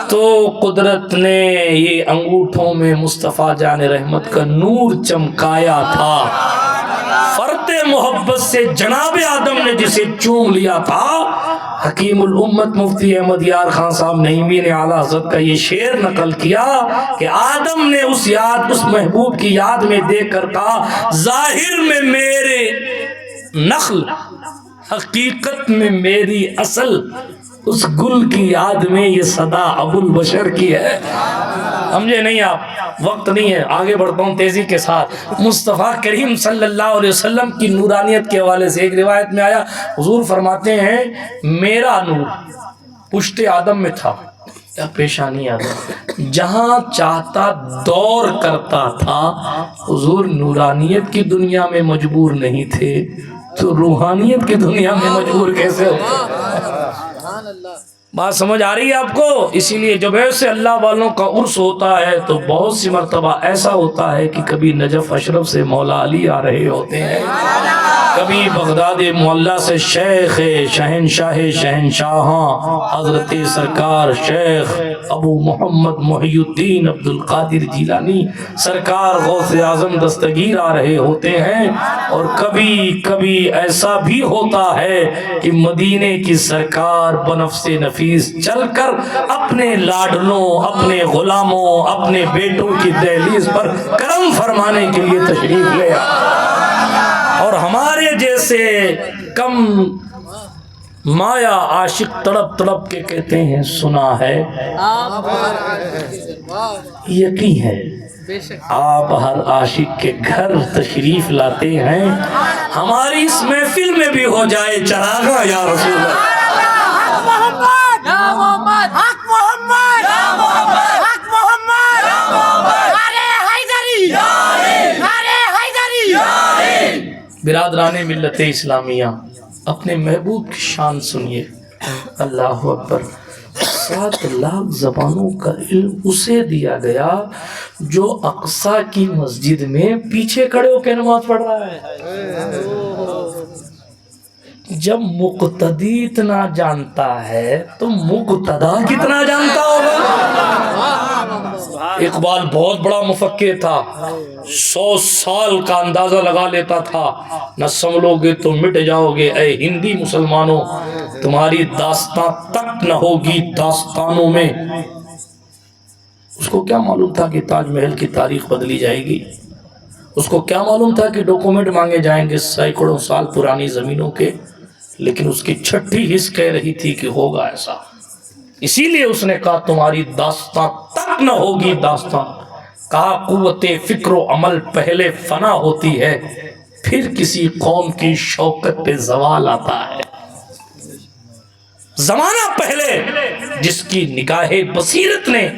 تو قدرت نے یہ انگوٹھوں میں مصطفیٰ جان رحمت کا نور چمکایا تھا، فرت محبت سے جناب آدم نے جسے چوم لیا تھا۔ حکیم الامت مفتی احمد یار خان صاحب نعیمی نے اعلیٰ حضرت کا یہ شعر نقل کیا کہ آدم نے اس محبوب کی یاد میں دیکھ کر کہا ظاہر میں میرے نخل، حقیقت میں میری اصل، اس گل کی یاد میں یہ صدا ابو البشر کی ہے۔ سمجھے نہیں آپ؟ وقت نہیں ہے، آگے بڑھتا ہوں تیزی کے ساتھ۔ مصطفیٰ کریم صلی اللہ علیہ وسلم کی نورانیت کے حوالے سے ایک روایت میں آیا، حضور فرماتے ہیں میرا نور پشت آدم میں تھا یا پیشانی آدم، جہاں چاہتا دور کرتا تھا۔ حضور نورانیت کی دنیا میں مجبور نہیں تھے تو روحانیت کی دنیا میں مجبور کیسے ہوتے؟ بات سمجھ آ رہی ہے آپ کو؟ اسی لیے جب ایسے اللہ والوں کا عرس ہوتا ہے تو بہت سی مرتبہ ایسا ہوتا ہے کہ کبھی نجف اشرف سے مولا علی آ رہے ہوتے ہیں، کبھی بغداد معلیٰ سے شیخ شہنشاہ شہنشاہاں حضرت سرکار شیخ ابو محمد محی الدین عبد القادر جیلانی سرکار غوث اعظم دستگیر آ رہے ہوتے ہیں، اور کبھی کبھی ایسا بھی ہوتا ہے کہ مدینے کی سرکار بنفس نفیس چل کر اپنے لاڈلوں، اپنے غلاموں، اپنے بیٹوں کی دہلیز پر کرم فرمانے کے لیے تشریف لے آئے، اور ہمارے جیسے کم مایا عاشق تڑپ تڑپ کے کہتے ہیں سنا ہے، یقین ہے آپ ہر عاشق کے گھر تشریف لاتے ہیں، ہماری اس محفل میں بھی ہو جائے چراغاں یا رسول اللہ۔
حق محمد، حق محمد، نعرہ حیدری، نعرہ حیدری۔
برادران ملت اسلامیہ اپنے محبوب کی شان سنیے، اللہ اکبر۔ 7 لاکھ زبانوں کا علم اسے دیا گیا جو اقصی کی مسجد میں پیچھے کھڑے ہو کے نماز پڑھ رہا ہے۔ جب مقتدی اتنا جانتا ہے تو مقتدا کتنا جانتا ہوگا۔ اقبال بہت بڑا مفکر تھا، 100 سال کا اندازہ لگا لیتا تھا۔ نہ سنبھلو گے تو مٹ جاؤ گے اے ہندی مسلمانوں، تمہاری داستان تک نہ ہوگی داستانوں میں۔ اس کو کیا معلوم تھا کہ تاج محل کی تاریخ بدلی جائے گی؟ اس کو کیا معلوم تھا کہ ڈاکومنٹ مانگے جائیں گے سینکڑوں سال پرانی زمینوں کے؟ لیکن اس کی چھٹی حص کہہ رہی تھی کہ ہوگا ایسا، اسی لیے اس نے کہا تمہاری داستان تک نہ ہوگی داستان۔ کہا قوت فکر و عمل پہلے فنا ہوتی ہے، پھر کسی قوم کی شوکت پہ زوال آتا ہے۔ زمانہ پہلے جس کی نگاہ بصیرت نے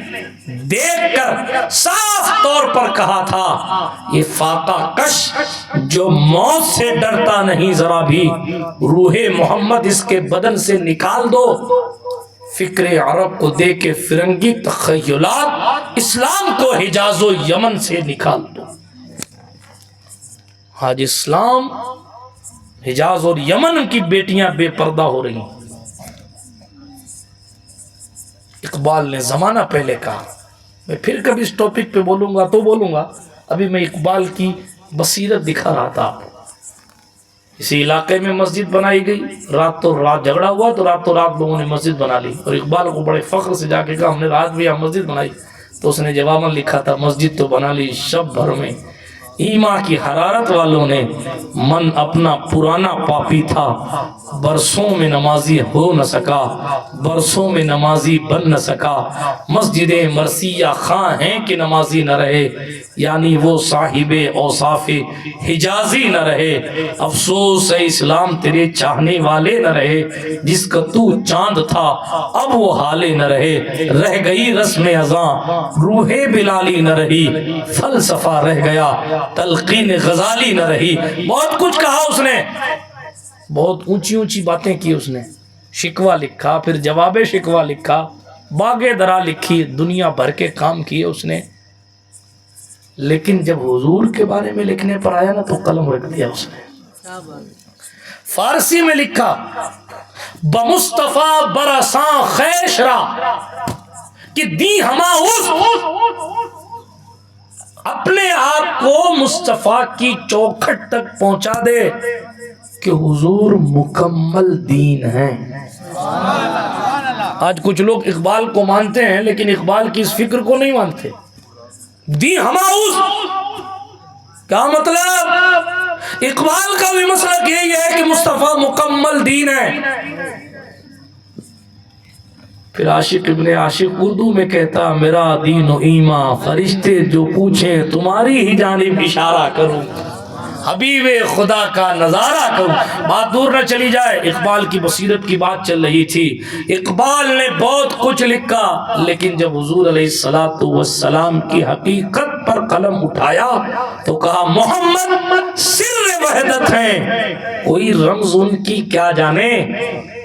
دیکھ کر صاف طور پر کہا تھا یہ فاقہ کش جو موت سے ڈرتا نہیں ذرا بھی، روح محمد اس کے بدن سے نکال دو۔ فکر عرب کو دے کے فرنگی تخیلات، اسلام کو حجاز و یمن سے نکال دو۔ آج اسلام حجاز اور یمن کی بیٹیاں بے پردہ ہو رہی ہیں۔ اقبال نے زمانہ پہلے کہا، میں پھر کبھی اس ٹاپک پہ بولوں گا تو بولوں گا، ابھی میں اقبال کی بصیرت دکھا رہا تھا آپ کو۔ اسی علاقے میں مسجد بنائی گئی، رات تو رات جھگڑا ہوا تو رات لوگوں نے مسجد بنا لی، اور اقبال کو بڑے فخر سے جا کے کہا ہم نے رات بھی یہاں مسجد بنائی، تو اس نے جواباً لکھا تھا مسجد تو بنا لی شب بھر میں، ایمان کی حرارت والوں نے، من اپنا پرانا پاپی تھا، برسوں میں نمازی ہو نہ سکا، برسوں میں نمازی بن نہ سکا، مسجد مرثیہ خواہ ہیں کہ نمازی نہ رہے، یعنی وہ صاحب اوصاف حجازی نہ رہے، افسوس ہے اسلام تیرے چاہنے والے نہ رہے، جس کا تو چاند تھا اب وہ حالے نہ رہے، رہ گئی رسم ازاں روح بلالی نہ رہی، فلسفہ رہ گیا تلقین غزالی نہ رہی۔ بہت کچھ کہا اس نے، بہت اونچی اونچی باتیں کی اس نے، شکوہ لکھا، پھر جواب شکوہ لکھا، باغ درا لکھی، دنیا بھر کے کام کیے اس نے، لیکن جب حضور کے بارے میں لکھنے پر آیا نا تو قلم رکھ دیا اس نے۔ فارسی میں لکھا بمصطفیٰ برساں خیش را کہ دی ہما اس، اپنے آپ کو مصطفیٰ کی چوکھٹ تک پہنچا دے کہ حضور مکمل دین ہیں۔ آج کچھ لوگ اقبال کو مانتے ہیں لیکن اقبال کی اس فکر کو نہیں مانتے۔ دی ہماؤس کیا مطلب؟ اقبال کا بھی مسلک یہی ہے کہ مصطفیٰ مکمل دین ہے۔ پھر عاشق ابن عاشق اردو میں کہتا میرا دین و ایمان فرشتے جو پوچھیں تمہاری ہی جانب اشارہ کروں، حبیب خدا کا نظارہ کروں۔ بات دور نہ چلی جائے، اقبال کی بصیرت کی بات چل رہی تھی۔ اقبال نے بہت کچھ لکھا، لیکن جب حضور علیہ الصلوۃ والسلام کی حقیقت پر قلم اٹھایا تو کہا محمد سر وحدت ہیں، کوئی رمز ان کی کیا جانے،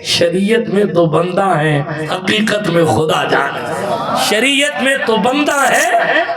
شریعت میں تو بندہ ہے حقیقت میں خدا جانے، شریعت میں تو بندہ ہے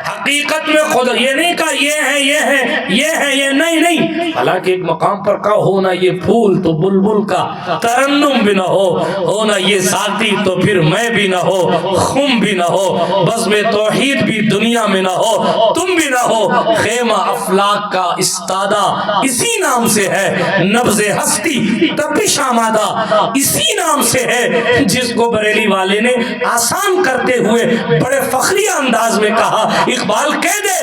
حقیقت میں خدا، یہ نہیں کہا یہ ہے یہ ہے یہ ہے یہ نہیں، حالانکہ ایک مقام پر کہا ہونا یہ پھول تو بلبل کا ترنم بھی نہ ہونا یہ ساتھی تو پھر میں بھی نہ ہو، خم بھی نہ ہو، بزم توحید بھی دنیا میں نہ ہو، تم بھی نہ ہو، خیمہ افلاک کا استادہ اسی نام سے ہے، نبض ہستی تپش آمادہ اسی نام سے ہے، جس کو بریلی والے نے آسان کرتے ہوئے بڑے فخریہ انداز میں کہا اقبال کہہ دے،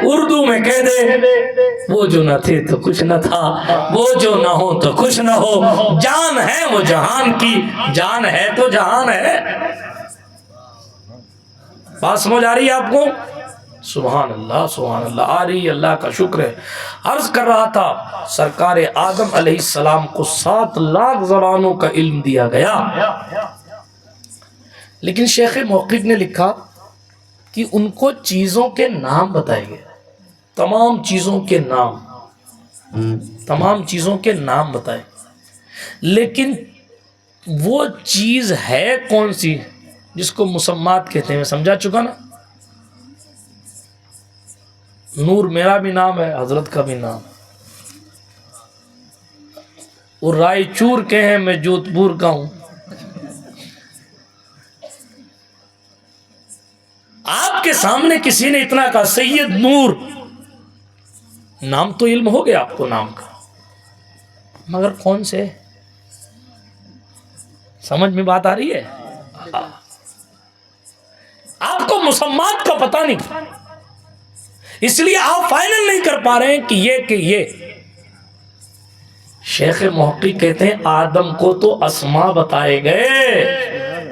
اردو میں کہہ دے وہ جو نہ تھے تو کچھ نہ تھا، وہ جو نہ ہو تو کچھ نہ ہو، جان ہے وہ جہان کی، جان ہے تو جہان ہے۔ بات سمجھ آ رہی ہے آپ کو؟ سبحان اللہ سبحان اللہ، آ رہی اللہ کا شکر ہے۔ عرض کر رہا تھا سرکار آدم علیہ السلام کو 7 لاکھ زبانوں کا علم دیا گیا، لیکن شیخ موقف نے لکھا کہ ان کو چیزوں کے نام بتائے گئے، تمام چیزوں کے نام، تمام چیزوں کے نام بتائے، لیکن وہ چیز ہے کون سی جس کو مسمات کہتے ہیں، میں سمجھا چکا نا. نور میرا بھی نام ہے، حضرت کا بھی نام ہے. وہ رائے چور کے ہیں، میں جوت پور کا ہوں. آپ کے سامنے کسی نے اتنا کہا سید نور، نام تو علم ہو گیا آپ کو نام کا، مگر کون سے؟ سمجھ میں بات آ رہی ہے؟ آپ کو مسمات کا پتہ نہیں، اس لیے آپ فائنل نہیں کر پا رہے ہیں کہ یہ شیخ محقق کہتے ہیں آدم کو تو اسما بتائے گئے،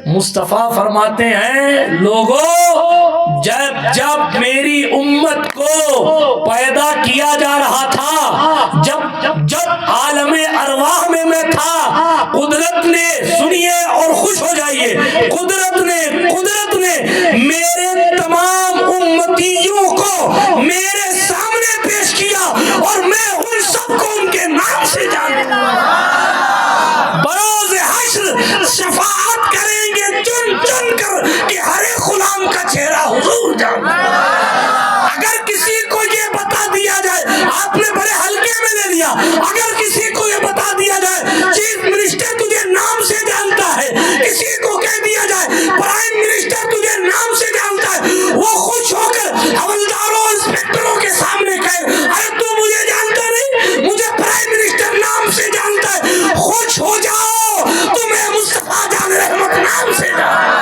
مصطفیٰ فرماتے ہیں لوگوں جب میری امت کو پیدا کیا جا رہا تھا، جب عالم ارواح میں تھا، قدرت نے، سنیے اور خوش ہو جائیے، قدرت نے میرے تمام امتیوں کو میرے سامنے پیش کیا اور میں ان سب کو ان کے نام سے جانتا ہوں. بروز حشر شفاعت کریں گے چن چن کر کہ ہر ایک غلام کا چہرہ حضور جانتا. اگر کسی کو یہ بتا دیا جائے، آپ نے بڑے ہلکے میں لے لیا، اگر کسی کو یہ بتا دیا جائے چیف منسٹر تجھے نام سے جانتا ہے، کسی کو کہہ دیا جائے پرائم منسٹر تجھے نام سے جانتا ہے، وہ خوش ہو کر حوالداروں انسپکٹروں کے سامنے کہے ارے تو مجھے جانتا نہیں، مجھے پرائم منسٹر نام سے جانتا ہے. خوش ہو جاؤ، تمہیں مصطفیٰ جان رحمت نام سے جانتا.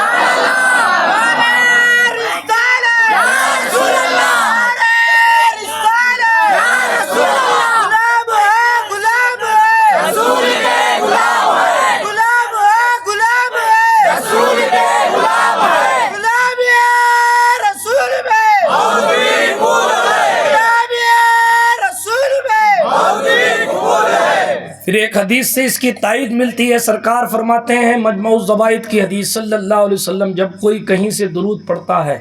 پھر ایک حدیث سے اس کی تائید ملتی ہے، سرکار فرماتے ہیں مجموع الزوائد کی حدیث صلی اللہ علیہ وسلم، جب کوئی کہیں سے درود پڑھتا ہے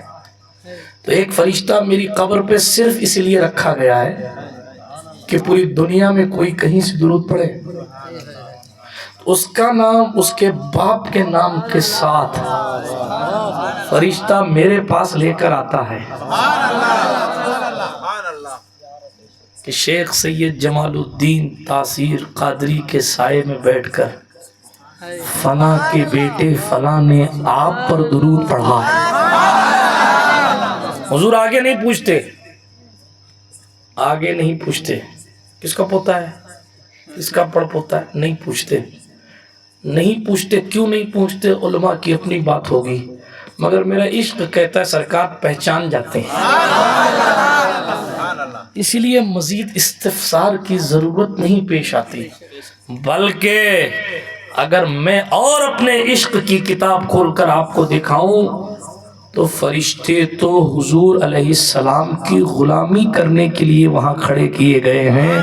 تو ایک فرشتہ میری قبر پہ صرف اس لیے رکھا گیا ہے کہ پوری دنیا میں کوئی کہیں سے درود پڑھے، اس کا نام اس کے باپ کے نام کے ساتھ فرشتہ میرے پاس لے کر آتا ہے کہ شیخ سید جمال الدین تاثیر قادری کے سائے میں بیٹھ کر فلاں کے بیٹے فلاں نے آپ پر درود پڑھا ہے. حضور آگے نہیں پوچھتے کس کا پوتا ہے، کس کا پڑ پوتا ہے، نہیں پوچھتے. کیوں نہیں پوچھتے؟ علماء کی اپنی بات ہوگی، مگر میرا عشق کہتا ہے سرکار پہچان جاتے ہیں، اسی لیے مزید استفسار کی ضرورت نہیں پیش آتی. بلکہ اگر میں اور اپنے عشق کی کتاب کھول کر آپ کو دکھاؤں تو فرشتے تو حضور علیہ السلام کی غلامی کرنے کے لیے وہاں کھڑے کیے گئے ہیں،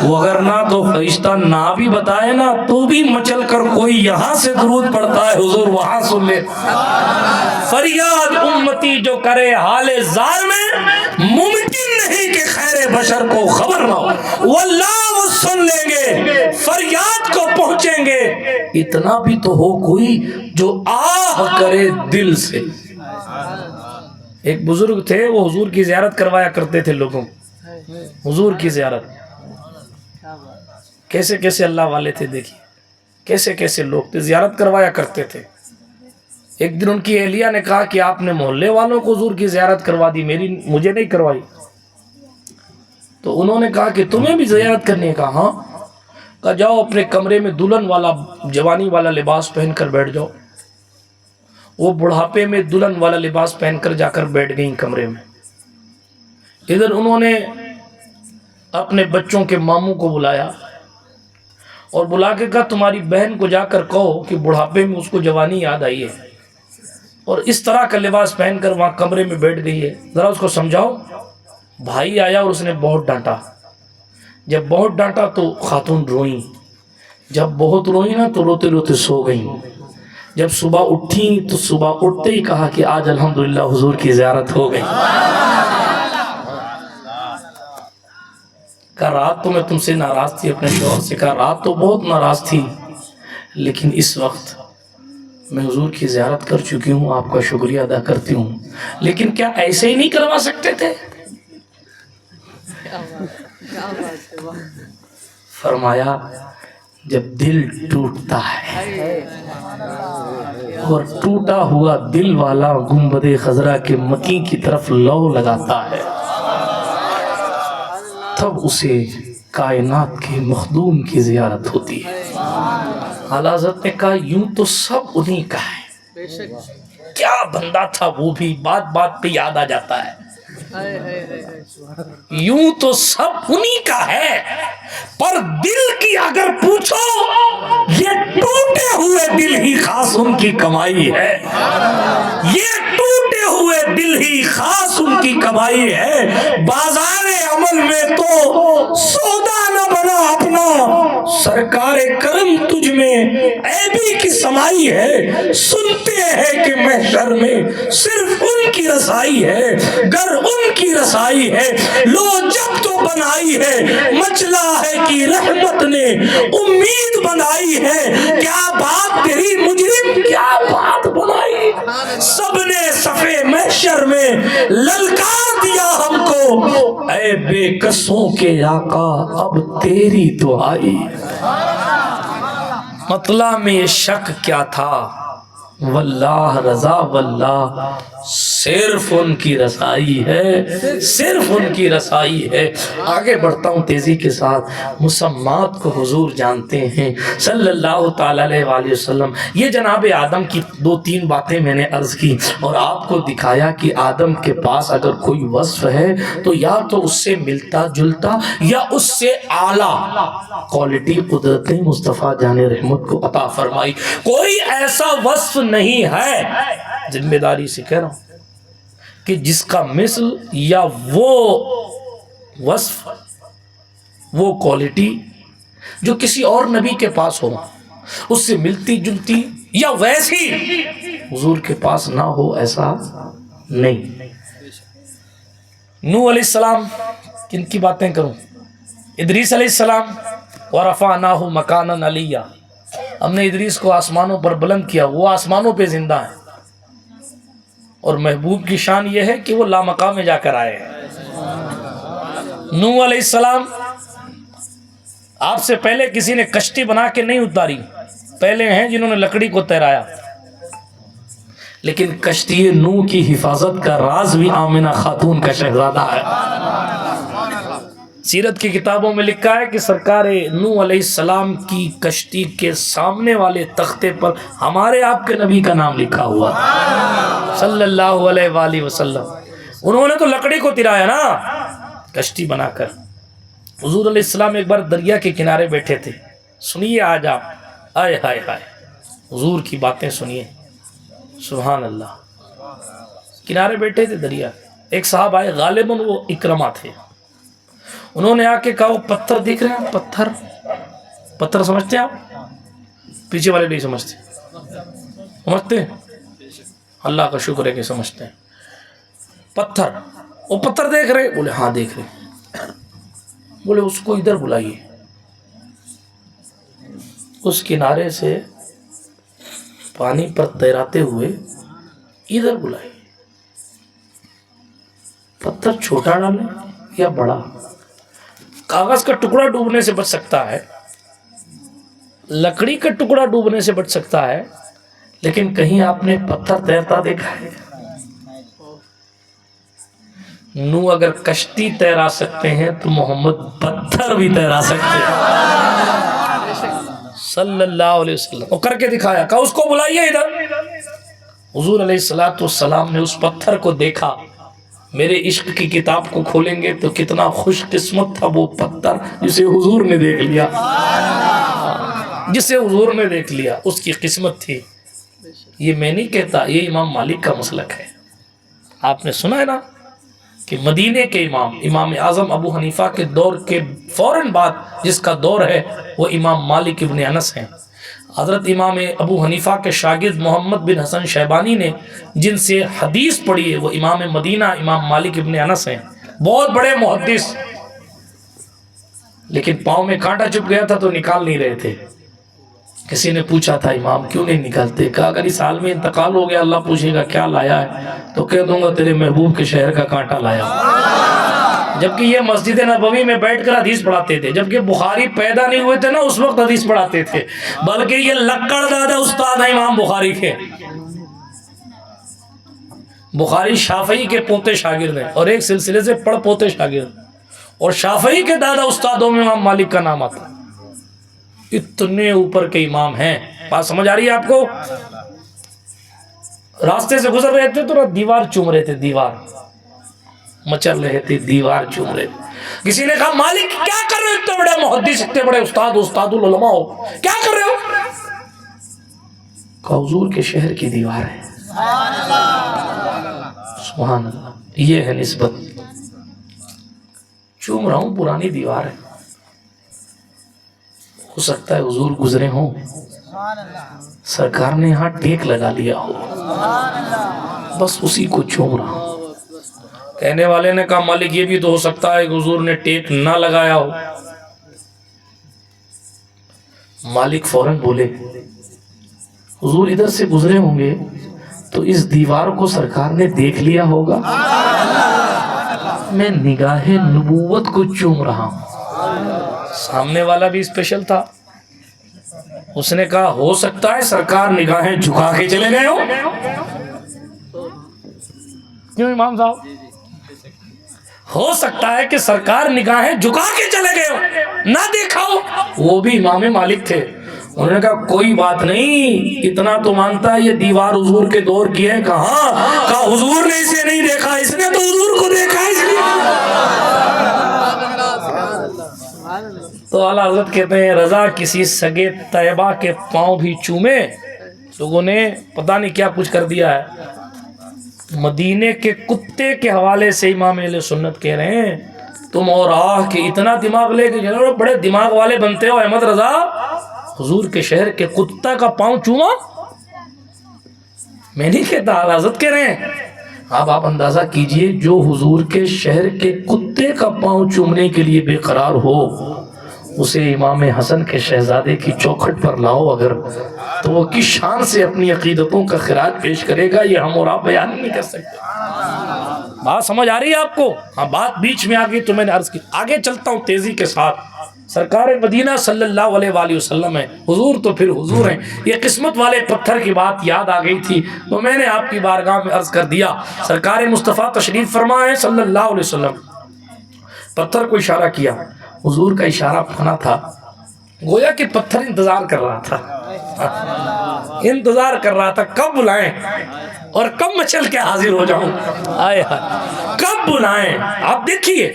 وہ اگر نہ تو فرشتہ نہ بھی بتائے نا تو بھی مچل کر کوئی یہاں سے درود پڑتا ہے حضور وہاں سن لے. فریاد امتی جو کرے حال زار میں، ممکن نہیں کہ خیر بشر کو خبر نہ ہو، واللہ وہ سن لیں گے، فریاد کو پہنچیں گے. اتنا بھی تو ہو کوئی جو آہ کرے دل سے. ایک بزرگ تھے، وہ حضور کی زیارت کروایا کرتے تھے لوگوں، حضور کی زیارت. کیسے کیسے اللہ والے تھے، دیکھیے کیسے کیسے لوگ تھے، زیارت کروایا کرتے تھے. ایک دن ان کی اہلیہ نے کہا کہ آپ نے محلے والوں کو حضور کی زیارت کروا دی، مجھے نہیں کروائی. تو انہوں نے کہا کہ تمہیں بھی زیارت کرنے کا؟ ہاں. کہا جاؤ اپنے کمرے میں دلہن والا جوانی والا لباس پہن کر بیٹھ جاؤ. وہ بڑھاپے میں دلہن والا لباس پہن کر جا کر بیٹھ گئیں کمرے میں. ادھر انہوں نے اپنے بچوں کے ماموں کو بلایا اور بلا کے کہا تمہاری بہن کو جا کر کہو کہ بڑھاپے میں اس کو جوانی یاد آئی ہے اور اس طرح کا لباس پہن کر وہاں کمرے میں بیٹھ گئی ہے، ذرا اس کو سمجھاؤ. بھائی آیا اور اس نے بہت ڈانٹا. جب بہت ڈانٹا تو خاتون روئیں، جب بہت روئیں نا تو روتے روتے سو گئیں. جب صبح اٹھیں تو صبح اٹھتے ہی کہا کہ آج الحمدللہ حضور کی زیارت ہو گئی. کہا رات تو میں تم سے ناراض تھی، اپنے شوہر سے کہا رات تو بہت ناراض تھی، لیکن اس وقت میں حضور کی زیارت کر چکی ہوں، آپ کا شکریہ ادا کرتی ہوں، لیکن کیا ایسے ہی نہیں کروا سکتے تھے؟ فرمایا جب دل ٹوٹتا ہے اور ٹوٹا ہوا دل والا گنبد خضرا کے مکی کی طرف لو لگاتا ہے، تب اسے کائنات کے مخدوم کی زیارت ہوتی ہے۔ اعلیٰ حضرت نے کہا یوں تو سب انہی کا ہے، کیا بندہ تھا وہ بھی، بات بات پہ یاد آ جاتا ہے، یوں تو سب انہی کا ہے، پر دل کی اگر پوچھو یہ ٹوٹے ہوئے دل ہی خاص ان کی کمائی ہے، یہ ٹوٹے ہوئے دل ہی خاص ان کی کمائی ہے۔ بازار عمل میں تو سودا نہ بنا اپنا، سرکار کرم تجھ میں عیبی کی سمائی ہے، سنتے ہیں کہ محشر میں صرف ان کی رسائی ہے، گر ان کی رسائی ہے لو جب تو بنائی ہے، مچلا ہے کہ رحمت نے امید بنائی ہے، کیا بات تیری مجرم کیا بات بنائی، سب نے صفے محشر میں للکار دیا ہم کو، اے بے کسوں کے آقا اب تیری دعائی۔ مطلع میں شک کیا تھا، واللہ رضا واللہ صرف ان کی رسائی ہے، صرف ان کی رسائی ہے۔ آگے بڑھتا ہوں تیزی کے ساتھ، مسمات کو حضور جانتے ہیں صلی اللہ تعالیٰ علیہ وآلہ وسلم۔ یہ جناب آدم کی دو تین باتیں میں نے عرض کی اور آپ کو دکھایا کہ آدم کے پاس اگر کوئی وصف ہے تو یا تو اس سے ملتا جلتا یا اس سے اعلیٰ کوالٹی قدرت مصطفیٰ جان رحمت کو عطا فرمائی، کوئی ایسا وصف نہیں ہے، ذمہ داری سے کہہ رہا ہوں، کہ جس کا مثل یا وہ وصف وہ کوالٹی جو کسی اور نبی کے پاس ہو، اس سے ملتی جلتی یا ویسی حضور کے پاس نہ ہو، ایسا نہیں۔ نوح علیہ السلام کن کی باتیں کروں، ادریس علیہ السلام، ورفعناہ مکانا علیہ، ہم نے ادریس کو آسمانوں پر بلند کیا، وہ آسمانوں پہ زندہ ہیں، اور محبوب کی شان یہ ہے کہ وہ لامقام میں جا کر آئے ہیں۔ نوح علیہ السلام آپ سے پہلے کسی نے کشتی بنا کے نہیں اتاری، پہلے ہیں جنہوں نے لکڑی کو تیرایا، لیکن کشتی نوح کی حفاظت کا راز بھی آمنہ خاتون کا شہزادہ ہے۔ سیرت کی کتابوں میں لکھا ہے کہ سرکار نوح علیہ السلام کی کشتی کے سامنے والے تختے پر ہمارے آپ کے نبی کا نام لکھا ہوا صلی اللہ علیہ وآلہ وسلم۔ انہوں نے تو لکڑی کو تیرایا نا کشتی بنا کر۔ حضور علیہ السلام ایک بار دریا کے کنارے بیٹھے تھے، سنیے آج آپ، آئے ہائے ہائے حضور کی باتیں سنیے، سبحان اللہ۔ کنارے بیٹھے تھے دریا، ایک صاحب آئے، غالباً وہ اکرمہ تھے، انہوں نے آ کے کہا وہ پتھر دیکھ رہے ہیں، پتھر پتھر سمجھتے ہیں آپ؟ پیچھے والے نہیں سمجھتے، سمجھتے ہیں؟ اللہ کا شکر ہے کہ سمجھتے ہیں۔ پتھر، وہ پتھر دیکھ رہے، بولے ہاں دیکھ رہے، بولے اس کو ادھر بلائیے، اس کنارے سے پانی پر تیراتے ہوئے ادھر بلائیے۔ پتھر چھوٹا ڈالیں یا بڑا؟ کاغذ کا ٹکڑا ڈوبنے سے بچ سکتا ہے، لکڑی کا ٹکڑا ڈوبنے سے بچ سکتا ہے، لیکن کہیں آپ نے پتھر تیرتا دیکھا ہے؟ نوح اگر کشتی تیرا سکتے ہیں تو محمد پتھر بھی تیرا سکتے ہیں صلی اللہ علیہ وسلم۔ وہ کر کے دکھایا، کہا اس کو بلائیے ادھر۔ حضور علیہ السلام نے اس پتھر کو دیکھا، میرے عشق کی کتاب کو کھولیں گے تو کتنا خوش قسمت تھا وہ پتھر جسے حضور نے دیکھ لیا، جسے حضور نے دیکھ لیا، اس کی قسمت تھی۔ یہ میں نہیں کہتا، یہ امام مالک کا مسلک ہے۔ آپ نے سنا ہے نا کہ مدینے کے امام اعظم ابو حنیفہ کے دور کے فوراً بعد جس کا دور ہے وہ امام مالک ابن انس ہیں۔ حضرت امام ابو حنیفہ کے شاگرد محمد بن حسن شیبانی نے جن سے حدیث پڑھی ہے وہ امام مدینہ امام مالک ابن انس ہیں، بہت بڑے محدث، لیکن پاؤں میں کانٹا چپ گیا تھا تو نکال نہیں رہے تھے۔ کسی نے پوچھا تھا امام کیوں نہیں نکلتے؟ کہا اگر اس حال میں انتقال ہو گیا اللہ پوچھے گا کیا لایا ہے تو کہہ دوں گا تیرے محبوب کے شہر کا کانٹا لایا ہوں۔ جبکہ یہ مسجد نبوی میں بیٹھ کر حدیث پڑھاتے تھے، جبکہ بخاری پیدا نہیں ہوئے تھے نا اس وقت حدیث پڑھاتے تھے، بلکہ یہ لکڑ دادا استاد ہیں امام بخاری کے۔ بخاری شافعی کے پوتے شاگرد ہیں اور ایک سلسلے سے پڑھ پوتے شاگرد، اور شافعی کے دادا استادوں میں امام مالک کا نام آتا ہے۔ اتنے اوپر کے امام ہیں۔ بات سمجھ آ رہی ہے آپ کو؟ راستے سے گزر رہے تھے تو دیوار چوم رہے تھے، دیوار مچل رہے تھے، دیوار چوم رہے تھے۔ کسی نے کہا مالک کیا کر رہے ہو؟ اتنے بڑے محدث، اتنے بڑے استاد العلماء ہو، کیا کر رہے ہو؟ کہا حضور کے شہر کی دیوار ہے۔ سبحان اللہ، یہ ہے نسبت۔ چوم رہا ہوں، پرانی دیوار ہے، ہو سکتا ہے حضور گزرے ہوں، سرکار نے یہاں ٹیک لگا لیا ہو، بس اسی کو چوم رہا ہوں۔ کہنے والے نے کہا مالک یہ بھی تو ہو سکتا ہے کہ حضور نے ٹیک نہ لگایا ہو۔ مالک فوراً بولے حضور ادھر سے گزرے ہوں گے تو اس دیوار کو سرکار نے دیکھ لیا ہوگا، میں نگاہ نبوت کو چوم رہا ہوں۔ سامنے والا بھی اسپیشل تھا، اس نے کہا ہو سکتا ہے سرکار نگاہیں جھکا کے چلے گئے ہو۔ کیوں امام صاحب؟ ہو سکتا ہے کہ سرکار نگاہیں جھکا کے چلے گئے ہو، نہ دیکھا ہو۔ وہ بھی امام مالک تھے، انہوں نے کہا کوئی بات نہیں، اتنا تو مانتا ہے یہ دیوار حضور کے دور کی ہے۔ کہاں؟ کہا حضور نے اسے نہیں دیکھا، اس نے تو حضور کو دیکھا اس لیے۔ تو اعلیٰ حضرت کہتے ہیں رضا کسی سگے طیبہ کے پاؤں بھی چومے۔ لوگوں نے پتہ نہیں کیا کچھ کر دیا ہے۔ مدینے کے کتے کے حوالے سے امام اہل سنت کہہ رہے ہیں تم اور آہ کہ اتنا دماغ لے کے جنہوں بڑے دماغ والے بنتے ہو احمد رضا، حضور کے شہر کے کتا کا پاؤں چوما؟ میں نہیں کہتا، اعلیٰ حضرت کہہ رہے ہیں۔ اب آپ اندازہ کیجئے جو حضور کے شہر کے کتے کا پاؤں چومنے کے لیے بے قرار ہو، اسے امام حسن کے شہزادے کی چوکھٹ پر لاؤ اگر، تو وہ کس شان سے اپنی عقیدتوں کا خراج پیش کرے گا، یہ ہم اور آپ بیان نہیں کر سکتے۔ بات سمجھ آ رہی ہے آپ کو؟ ہاں، بات بیچ میں آ گئی تو میں نے عرض کی۔ آگے چلتا ہوں تیزی کے ساتھ۔ سرکار مدینہ صلی اللہ علیہ وآلہ وسلم ہے، حضور تو پھر حضور ہیں۔ یہ قسمت والے پتھر کی بات یاد آ گئی تھی تو میں نے آپ کی بارگاہ میں عرض کر دیا۔ سرکار مصطفیٰ تشریف فرما ہے صلی اللہ علیہ وسلم، پتھر کو اشارہ کیا، حضور کا اشارہ پھنا تھا، گویا کہ پتھر انتظار کر رہا تھا، انتظار کر رہا تھا کب بلائیں اور کب مچل کے حاضر ہو جاؤں۔ آئے ہائے، کب بلائیں؟ آپ دیکھیے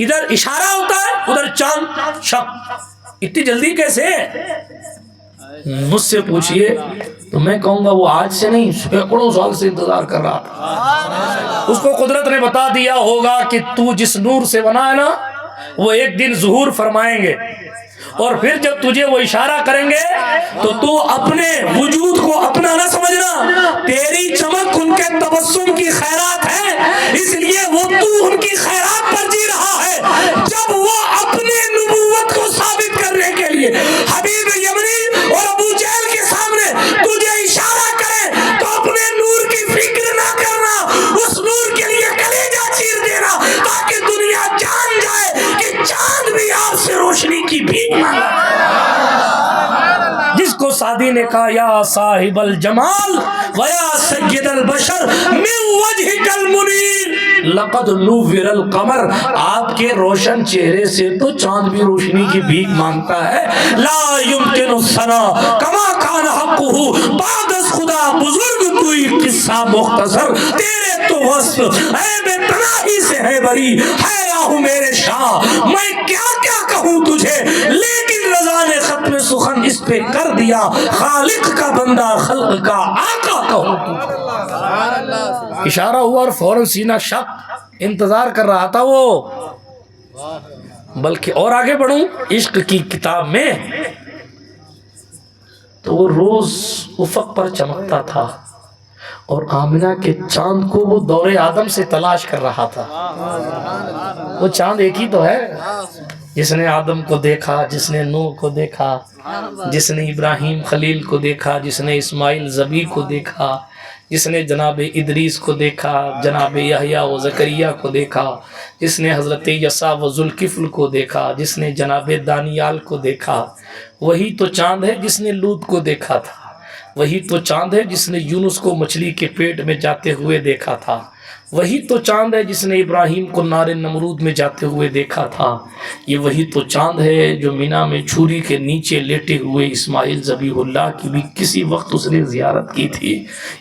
ادھر اشارہ ہوتا ہے، ادھر چاند شق، اتنی جلدی کیسے؟ مجھ سے پوچھئے تو میں کہوں گا وہ آج سے نہیں، سینکڑوں سال سے انتظار کر رہا تھا۔ اس کو قدرت نے بتا دیا ہوگا کہ تو جس نور سے بنا ہے نا وہ ایک دن ظہور فرمائیں گے، اور پھر جب تجھے وہ اشارہ کریں گے تو تو اپنے وجود کو اپنا نہ سمجھنا، تیری چمک ان کے تبسم کی خیرات ہے، اس لیے وہ تو ان کی خیرات پر جی رہا ہے۔ جب وہ اپنے نبوت کو ثابت کرنے کے لیے حبیب یمنی اور ابو جہل کے سامنے تجھے اشارہ کرے تو اپنے نور کی فکر نہ کرنا، اس نور کے لیے کلیجہ چیر دینا تاکہ دنیا جان جائے کہ چاند بھی آپ سے روشنی کی بھیک مانگا۔ جس کو سعدی نے کہا یا صاحب الجمال ویا سید البشر من وجہک المنیر لقد نور القمر، آپ کے روشن چہرے سے تو چاند بھی روشنی کی بھیک مانگتا ہے۔ لا یمکن الثناء کما کان حقہ بعد از خدا، بزرگ کوئی قصہ مختصر، تیرے تو وصف عیب تناہی سے ہے بری، ہے راہو میرے شاہ میں کیا کیا کہوں تجھے، لیکن رضا نے ختم سخن اس پہ کر دیا، خالق کا بندہ خلق کا آقا کہوں تجھے۔ اشارہ ہوا اور فوراً سینہ شق، انتظار کر رہا تھا وہ۔ بلکہ اور آگے بڑھوں عشق کی کتاب میں تو وہ روز افق پر چمکتا تھا، اور آمنہ کے چاند کو وہ دور آدم سے تلاش کر رہا تھا. وہ چاند ایک ہی تو ہے جس نے آدم کو دیکھا، جس نے نوح کو دیکھا، جس نے ابراہیم خلیل کو دیکھا، جس نے اسماعیل ذبیح کو دیکھا، جس نے جناب ادریس کو دیکھا، جناب یحییٰ و زکریا کو دیکھا، جس نے حضرت یسع و ذوالکفل کو دیکھا، جس نے جناب دانیال کو دیکھا. وہی تو چاند ہے جس نے لوط کو دیکھا تھا. وہی تو چاند ہے جس نے یونس کو مچھلی کے پیٹ میں جاتے ہوئے دیکھا تھا. وہی تو چاند ہے جس نے ابراہیم کو نار نمرود میں جاتے ہوئے دیکھا تھا. یہ وہی تو چاند ہے جو مینا میں چھری کے نیچے لیٹے ہوئے اسماعیل ذبیح اللہ کی بھی کسی وقت اس نے زیارت کی تھی.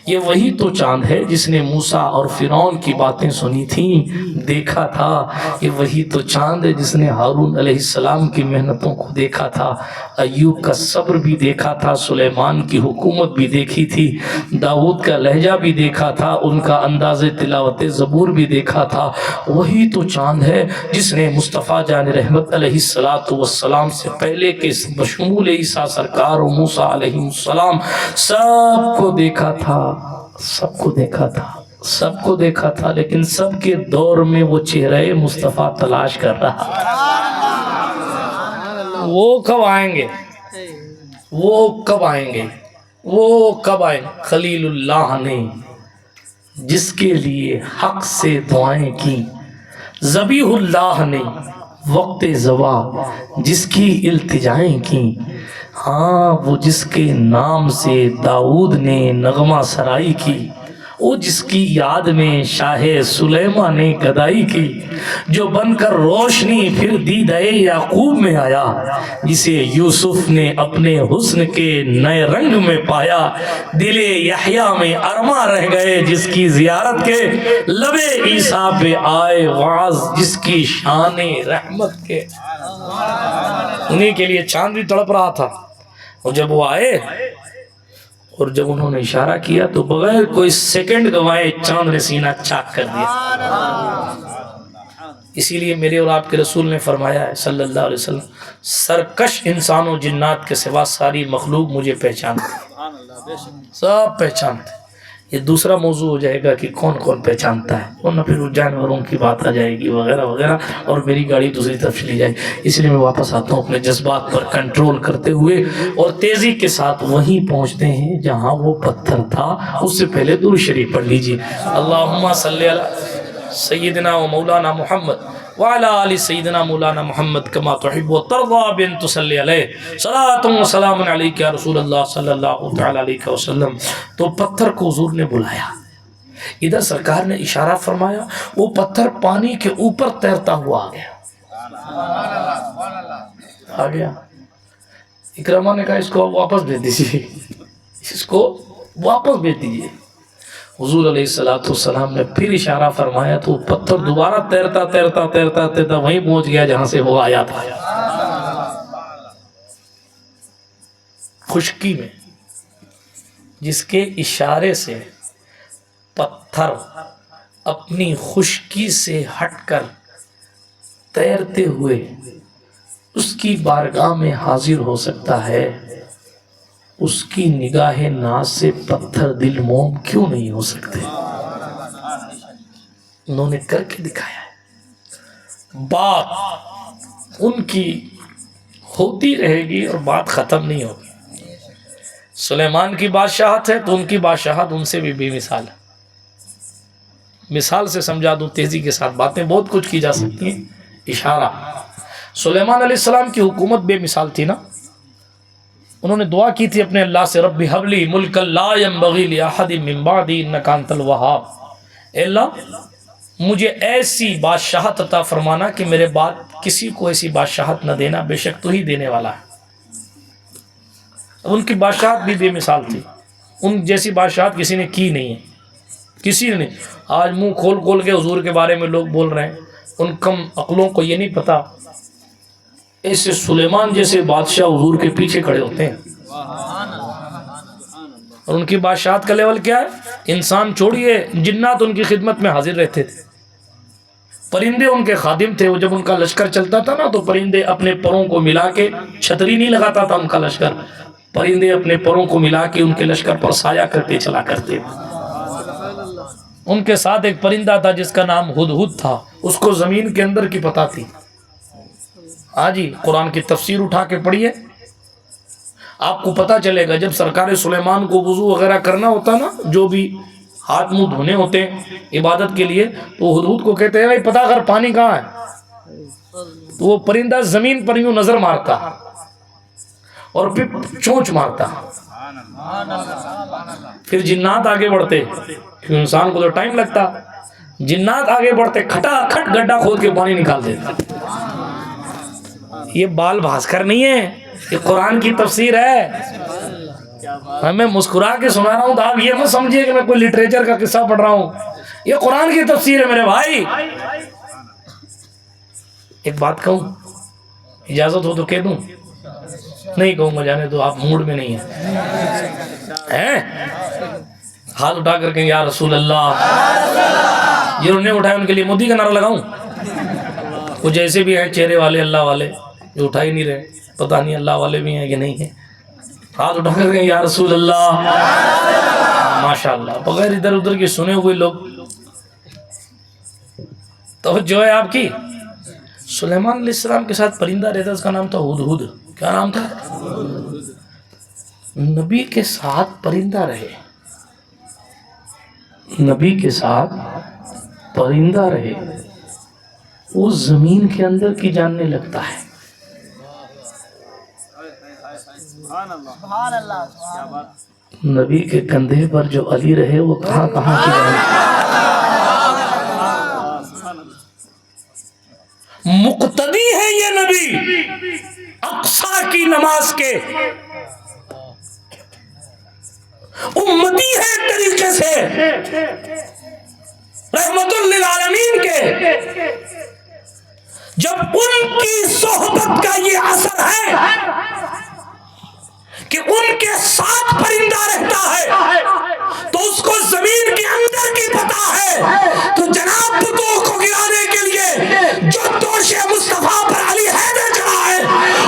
یہ وہی تو چاند ہے جس نے موسیٰ اور فرعون کی باتیں سنی تھیں، دیکھا تھا. یہ وہی تو چاند ہے جس نے ہارون علیہ السلام کی محنتوں کو دیکھا تھا، ایوب کا صبر بھی دیکھا تھا، سلیمان کی حکومت بھی دیکھی تھی، داؤد کا لہجہ بھی دیکھا تھا، ان کا انداز تلاوت زبور بھی دیکھا تھا. وہی تو چاند ہے جس نے مصطفیٰ جان رحمت علیہ السلام سے پہلے کے بشمول عیسیٰ سرکار و موسیٰ علیہ السلام سب کو دیکھا تھا. سب کو دیکھا تھا، سب کو دیکھا تھا، لیکن سب کے دور میں وہ چہرہ مصطفیٰ تلاش کر رہا. وہ کب آئیں گے؟ وہ کب آئیں گے؟ وہ کب آئیں گے؟ خلیل اللہ نے جس کے لیے حق سے دعائیں کی، ذبیح اللہ نے وقت زوال جس کی التجائیں کی، ہاں وہ جس کے نام سے داؤد نے نغمہ سرائی کی، وہ جس کی یاد میں شاہ سلیمان نے گدائی کی، جو بن کر روشنی پھر دیدہ یعقوب میں آیا، جسے یوسف نے اپنے حسن کے نئے رنگ میں پایا، دل یحییٰ میں ارماں رہ گئے جس کی زیارت کے، لب عیسیٰ پہ آئے واعظ جس کی شان رحمت کے. انہی کے لیے چاند بھی تڑپ رہا تھا. اور جب وہ آئے اور جب انہوں نے اشارہ کیا تو بغیر کوئی سیکنڈ گوائے چاند نے سینہ چاک کر دیا. اسی لیے میرے اور آپ کے رسول نے فرمایا ہے صلی اللہ علیہ وسلم، سرکش انسان و جنات کے سوا ساری مخلوق مجھے پہچانتی، سب پہچانتے. یہ دوسرا موضوع ہو جائے گا کہ کون کون پہچانتا ہے، ورنہ پھر جانوروں کی بات آ جائے گی وغیرہ وغیرہ، اور میری گاڑی دوسری طرف چلی جائے. اس لیے میں واپس آتا ہوں اپنے جذبات پر کنٹرول کرتے ہوئے، اور تیزی کے ساتھ وہیں پہنچتے ہیں جہاں وہ پتھر تھا. اس سے پہلے درود شریف پڑھ لیجیے. اللہم صلی علی سیدنا و مولانا محمد وعلی آل سیدنا مولانا محمد کما تحب و ترضى بن تصلی علیہ صلاۃ و سلام علیک یا رسول اللہ صلی اللہ تعالی علیہ وسلم. تو پتھر کو حضور نے بلایا، ادھر سرکار نے اشارہ فرمایا، وہ پتھر پانی کے اوپر تیرتا ہوا آ گیا. اکرمہ نے کہا اس کو واپس بھیج دیجیے، اس کو واپس بھیج دیجیے. حضور علیہ السلام نے پھر اشارہ فرمایا تو پتھر دوبارہ تیرتا تیرتا تیرتا تیرتا وہیں پہنچ گیا جہاں سے وہ آیا تھا. خشکی میں جس کے اشارے سے پتھر اپنی خشکی سے ہٹ کر تیرتے ہوئے اس کی بارگاہ میں حاضر ہو سکتا ہے، اس کی نگاہ ناز سے پتھر دل موم کیوں نہیں ہو سکتے؟ انہوں نے کر کے دکھایا ہے. بات ان کی ہوتی رہے گی اور بات ختم نہیں ہوگی. سلیمان کی بادشاہت ہے تو ان کی بادشاہت ان سے بھی بے مثال ہے. مثال سے سمجھا دوں تیزی کے ساتھ، باتیں بہت کچھ کی جا سکتی ہیں. اشارہ، سلیمان علیہ السلام کی حکومت بے مثال تھی نا. انہوں نے دعا کی تھی اپنے اللہ سے، رب ہب لی ملکا لا ينبغی لأحد من بعدی انک انت الوہاب. اے اللہ مجھے ایسی بادشاہت عطا فرمانا کہ میرے بعد کسی کو ایسی بادشاہت نہ دینا، بے شک تو ہی دینے والا ہے. ان کی بادشاہت بھی بے مثال تھی، ان جیسی بادشاہت کسی نے کی نہیں ہے، کسی نے نہیں. آج منہ کھول کھول کے حضور کے بارے میں لوگ بول رہے ہیں، ان کم عقلوں کو یہ نہیں پتا ایسے سلیمان جیسے بادشاہ حضور کے پیچھے کھڑے ہوتے ہیں. اور ان کی بادشاہت کا لیول کیا ہے؟ انسان چھوڑیے، جنات ان کی خدمت میں حاضر رہتے تھے، پرندے ان کے خادم تھے. وہ جب ان کا لشکر چلتا تھا نا تو پرندے اپنے پروں کو ملا کے، چھتری نہیں لگاتا تھا ان کا لشکر، پرندے اپنے پروں کو ملا کے ان کے لشکر پر سایہ کر کے چلا کرتے. ان کے ساتھ ایک پرندہ تھا جس کا نام ہدہد تھا، اس کو زمین کے اندر کی پتہ تھی۔ ہاں جی، قرآن کی تفسیر اٹھا کے پڑھیے، آپ کو پتہ چلے گا۔ جب سرکار سلیمان کو وضو وغیرہ کرنا ہوتا نا، جو بھی ہاتھ منہ دھونے ہوتے ہیں عبادت کے لیے، تو ہدہد کو کہتے ہیں بھائی پتہ کر پانی کہاں ہے، تو وہ پرندہ زمین پر یوں نظر مارتا اور پھر چونچ مارتا، پھر جنات آگے بڑھتے، کیوں انسان کو تو ٹائم لگتا، جنات آگے بڑھتے کھٹا کھٹ گڈھا کھود کے پانی نکال دیتے۔ یہ بال بھاسکر نہیں ہے، یہ قرآن کی تفسیر ہے۔ میں مسکرا کے سنا رہا ہوں تو آپ یہ مت سمجھیے کہ میں کوئی لٹریچر کا قصہ پڑھ رہا ہوں، یہ قرآن کی تفسیر ہے میرے بھائی۔ ایک بات کہوں، اجازت ہو تو کہہ دوں؟ نہیں کہوں گا، جانے تو آپ موڈ میں نہیں ہیں۔ ہاتھ اٹھا کر کہیں یا رسول اللہ، جنہوں نے اٹھائے ان کے لیے مودی کا نعرہ لگاؤں؟ کچھ ایسے بھی ہیں چہرے والے اللہ والے جو اٹھا ہی نہیں رہے، پتہ نہیں اللہ والے بھی ہیں کہ نہیں ہیں۔ ہاتھ اٹھا کر کہیں یا رسول اللہ، ماشاءاللہ، بغیر ادھر ادھر کی سنے ہوئے لوگ۔ توجہ ہے آپ کی؟ سلیمان علیہ السلام کے ساتھ پرندہ رہتا، اس کا نام تھا ہدہد۔ کیا نام تھا؟ نبی کے ساتھ پرندہ رہے، نبی کے ساتھ پرندہ رہے، وہ زمین کے اندر کی جاننے لگتا ہے۔ نبی کے کندھے پر جو علی رہے وہ کہاں کہاں کی جاننے۔ مقتدی ہے یہ نبی اقصی کی نماز کے، امتی ہے ایک طریقے سے رحمت للعالمین کے۔ جب ان کی صحبت کا یہ اثر ہے کہ ان کے ساتھ پرندہ رہتا ہے تو اس کو زمین کے اندر کی پتہ ہے، تو جناب بتوں کو گرانے کے لیے جو دوش مصطفیٰ پر علی حیدر چڑھا ہے،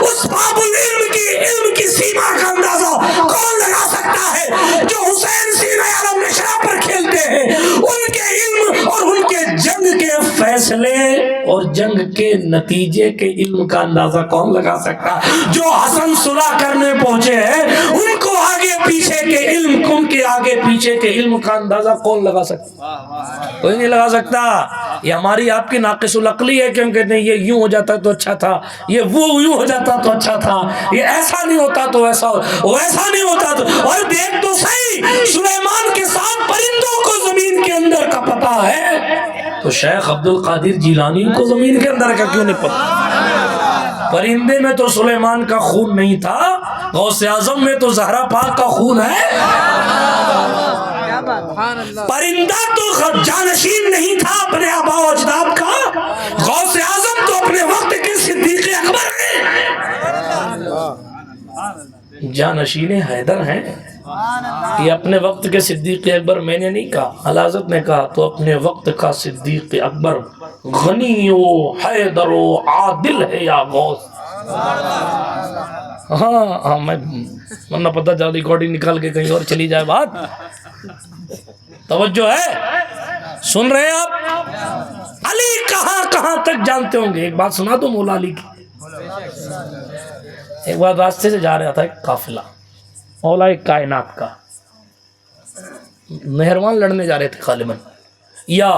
اس باب علم کی سیما کا اندازہ کون لگا سکتا ہے؟ جو حسین سینہ عالم نشرہ پر کھیلتے ہیں، ان کے علم اور ان کے جنگ کے فیصلے اور جنگ کے نتیجے کے علم کا اندازہ کون لگا سکتا؟ جو حسن صلح کرنے پہنچے ہیں، ان کو آگے پیچھے کے علم، ان کے آگے پیچھے کے علم کا اندازہ کون لگا سکتا؟ کوئی نہیں لگا سکتا۔ یہ ہماری آپ کی ناقص العقلی ہے کہ ہم کہتے ہیں یہ یوں ہو جاتا تو اچھا تھا، یہ وہ یوں ہو جاتا تو اچھا تھا، یہ ایسا نہیں ہوتا تو ایسا، ویسا نہیں ہوتا تو۔ اور دیکھ تو صحیح، سلیمان کے ساتھ پرندوں کو زمین کے اندر کا پتہ ہے، تو شیخ عبد القادر جیلانی کو زمین کے اندر کا کیوں نہیں پتہ؟ پرندے میں تو سلیمان کا خون نہیں تھا، غوث اعظم میں تو زہرا پاک کا خون ہے۔ پرندہ تو جانشین نہیں تھا اپنے آبا و اجداد کا، غوث اعظم تو اپنے وقت کے صدیق اکبر ہیں، جانشین حیدر ہیں۔ یہ اپنے وقت کے صدیق اکبر میں نے نہیں کہا، اعلی حضرت نے کہا، تو اپنے وقت کا صدیق اکبر غنی و حیدر و عادل ہے یا غوث۔ ہاں میں ورنہ پتہ چلا ریکارڈنگ نکال کے کہیں اور چلی جائے بات۔ توجہ ہے؟ سن رہے ہیں آپ؟ علی کہاں کہاں تک جانتے ہوں گے۔ ایک بات سنا تو مولا علی کی۔ ایک بار راستے سے جا رہا تھا ایک قافلہ مولا کائنات کا، مہربان لڑنے جا رہے تھے غالباً، یا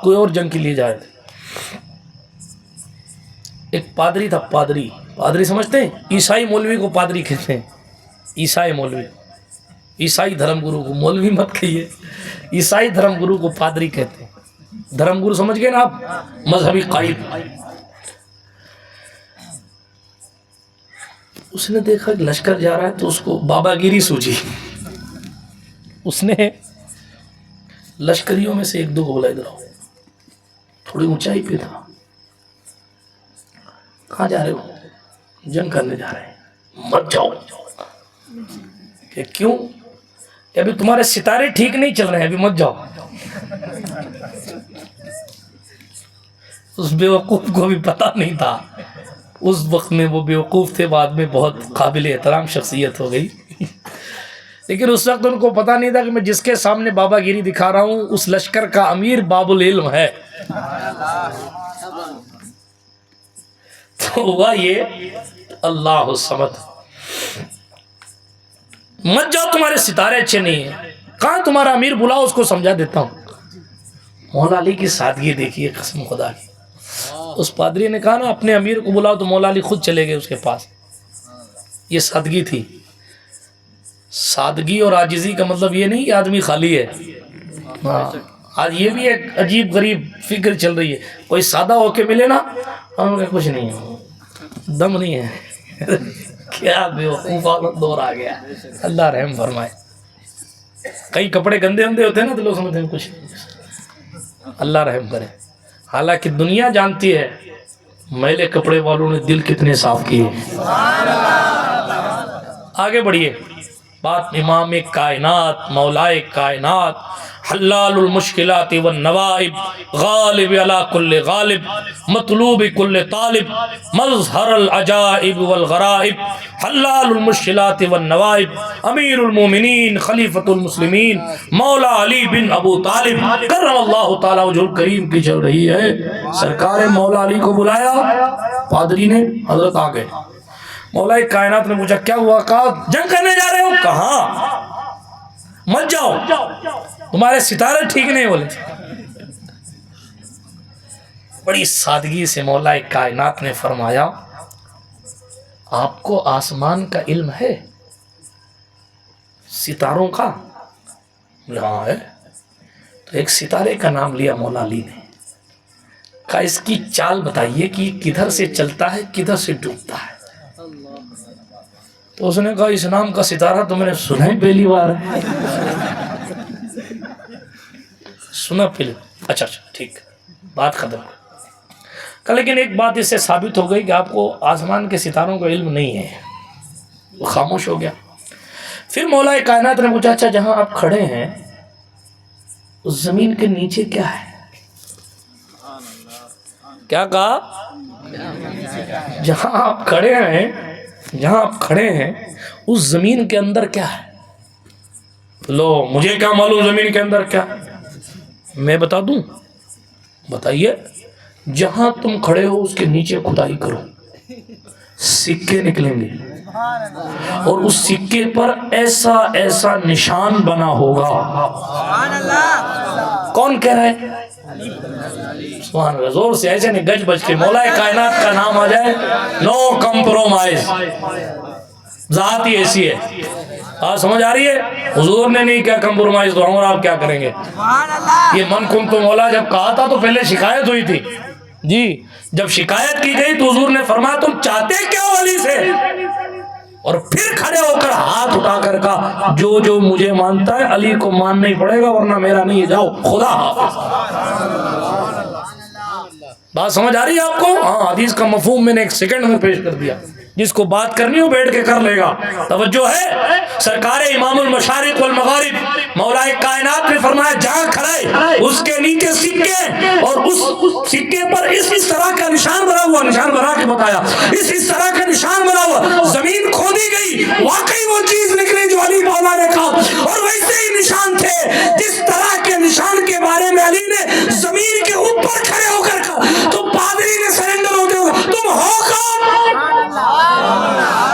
کوئی اور جنگ کے لیے جا رہے تھے۔ ایک پادری تھا، پادری سمجھتے ہیں؟ عیسائی مولوی کو پادری کہتے ہیں، عیسائی مولوی، عیسائی دھرم گرو کو مولوی مت کہیے، عیسائی دھرم گرو کو پادری کہتے ہیں۔ دھرم گرو سمجھ گئے نا آپ، مذہبی قائد۔ اس نے دیکھا کہ لشکر جا رہا ہے تو اس کو بابا گیری سوچی، اس نے لشکریوں میں سے ایک دو کو بولا ادھر آؤ، تھوڑی اونچائی پہ تھا۔ کہاں جا رہے ہو؟ جنگ کرنے جا رہے ہیں۔ مت جاؤ۔ کہ کیوں؟ کہ ابھی تمہارے ستارے ٹھیک نہیں چل رہے ہیں، ابھی مت جاؤ۔ اس بیوقوف کو بھی پتہ نہیں تھا، اس وقت میں وہ بیوقوف تھے، بعد میں بہت قابل احترام شخصیت ہو گئی۔ لیکن اس وقت ان کو پتا نہیں تھا کہ میں جس کے سامنے بابا گیری دکھا رہا ہوں اس لشکر کا امیر باب العلم ہے. تو ہوا یہ اللہ الصمد. مت جاؤ تمہارے ستارے اچھے نہیں ہیں. کہاں تمہارا امیر بلاؤ اس کو سمجھا دیتا ہوں. مولا علی کی سادگی دیکھیے قسم خدا کی. اس پادری نے کہا نا اپنے امیر کو بلاؤ تو مولا علی خود چلے گئے اس کے پاس. یہ سادگی تھی. سادگی اور عاجزی کا مطلب یہ نہیں کہ آدمی خالی ہے. ہاں آج یہ بھی ایک عجیب غریب فکر چل رہی ہے. کوئی سادہ ہو کے ملے نا ہم کچھ نہیں ہے دم نہیں ہے. کیا بیوقوف دور آ گیا. اللہ رحم فرمائے. کئی کپڑے گندے گندے ہوتے ہیں نا تو لوگ سمجھتے ہیں کچھ نہیں. اللہ رحم کرے. حالانکہ دنیا جانتی ہے میلے کپڑے والوں نے دل کتنے صاف کیے. آگے بڑھیے. بات امام کائنات مولائے کائنات حلال المشکلات والنوائب غالب علی کل غالب مطلوب کل طالب مظہر العجائب والغرائب حلال المشکلات والنوائب امیر المومنین خلیفۃ المسلمین مولا علی بن ابو طالب کرم اللہ تعالیٰ وجہ الکریم کی چل رہی ہے. سرکار مولا علی کو بلایا. پادری نے حضرت آ گئے. مولا کائنات نے پوچھا کیا ہوا؟ کہا جنگ کرنے جا رہے ہو؟ کہاں مت جاؤ تمہارے ستارے ٹھیک نہیں. بولے بڑی سادگی سے مولا کائنات نے فرمایا آپ کو آسمان کا علم ہے ستاروں کا؟ ہاں ہے. تو ایک ستارے کا نام لیا مولا علی نے. کہا اس کی چال بتائیے کہ کدھر سے چلتا ہے کدھر سے ڈوبتا ہے. تو اس نے کہا اس نام کا ستارہ تو میں نے سنا ہی پہلی بار ہے. سنا پہلی. اچھا ٹھیک بات ختم. کہ لیکن ایک بات اس سے ثابت ہو گئی کہ آپ کو آسمان کے ستاروں کا علم نہیں ہے. وہ خاموش ہو گیا. پھر مولا کائنات نے پوچھا اچھا جہاں آپ کھڑے ہیں اس زمین کے نیچے کیا ہے؟ کیا کہا؟ جہاں آپ کھڑے ہیں اس زمین کے اندر کیا ہے؟ لو مجھے کیا معلوم زمین کے اندر کیا ہے؟ میں بتا دوں. بتائیے. جہاں تم کھڑے ہو اس کے نیچے کھدائی کرو سکے نکلیں گے اور اس سکے پر ایسا ایسا نشان بنا ہوگا. کون کہہ رہا ہے؟ سبحان اللہ. زور سے ایسے نہیں گج بج کے. مولا کائنات کا نام آ جائے نو کمپرومائز. ذات ہی ایسی ہے. سمجھ آ رہی ہے؟ حضور نے نہیں کیا کمپرومائز تو ہم اور آپ کیا کریں گے. یہ من کن تو مولا جب کہا تھا تو پہلے شکایت ہوئی تھی جی. جب شکایت کی گئی تو حضور نے فرمایا تم چاہتے کیا ولی سے؟ اور پھر کھڑے ہو کر ہاتھ اٹھا کر کہا جو جو مجھے مانتا ہے علی کو ماننا ہی پڑے گا ورنہ میرا نہیں. جاؤ خدا حافظ. بات سمجھ آ رہی ہے آپ کو؟ ہاں حدیث کا مفہوم میں نے ایک سیکنڈ میں پیش کر دیا. جس کو بات کرنی ہو بیٹھ کے کر لے گا. توجہ ہے. سرکار امام المشارق والمغارب مولا کائنات نے فرمایا جہاں کھڑے اس کے نیچے سکے اور اس سکے پر اس طرح کا نشان بنا ہوا. نشان بنا کے بتایا اس طرح کا نشان بنا ہوا. زمین کھودی گئی واقعی وہ چیز نکلی جو علی مولا نے کہا اور ویسے ہی نشان تھے جس طرح کے نشان کے بارے میں علی نے زمین کے اوپر کھڑے ہو کر کہا. تو پادری نے سرنڈر ہوتے ہوئے تم ہو کون؟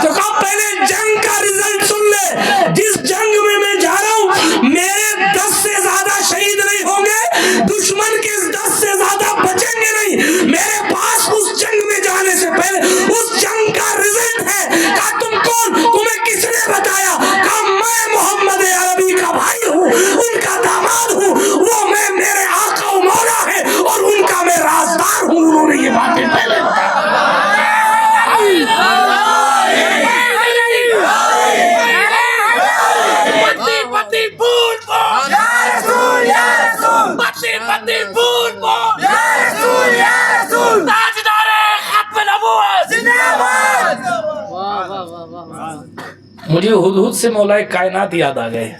تو کہا پہلے جنگ کا رزلٹ سن لے. جس جنگ میں جا رہا ہوں میرے 10 سے زیادہ شہید نہیں ہوں گے دشمن کے 10 سے زیادہ بچیں گے نہیں. میرے پاس اس جنگ میں جانے سے پہلے اس جنگ کا رزلٹ ہے. کہا تم کون؟ تمہیں کس نے بتایا؟ کہا میں محمد عربی کا بھائی ہوں ان کا داماد ہوں. وہ میں میرے آقا و مولا ہے اور ان کا میں رازدار ہوں. انہوں نے یہ باتیں پہلے بتایا. مجھے ہدہد سے مولا کائنات یاد آ گئے.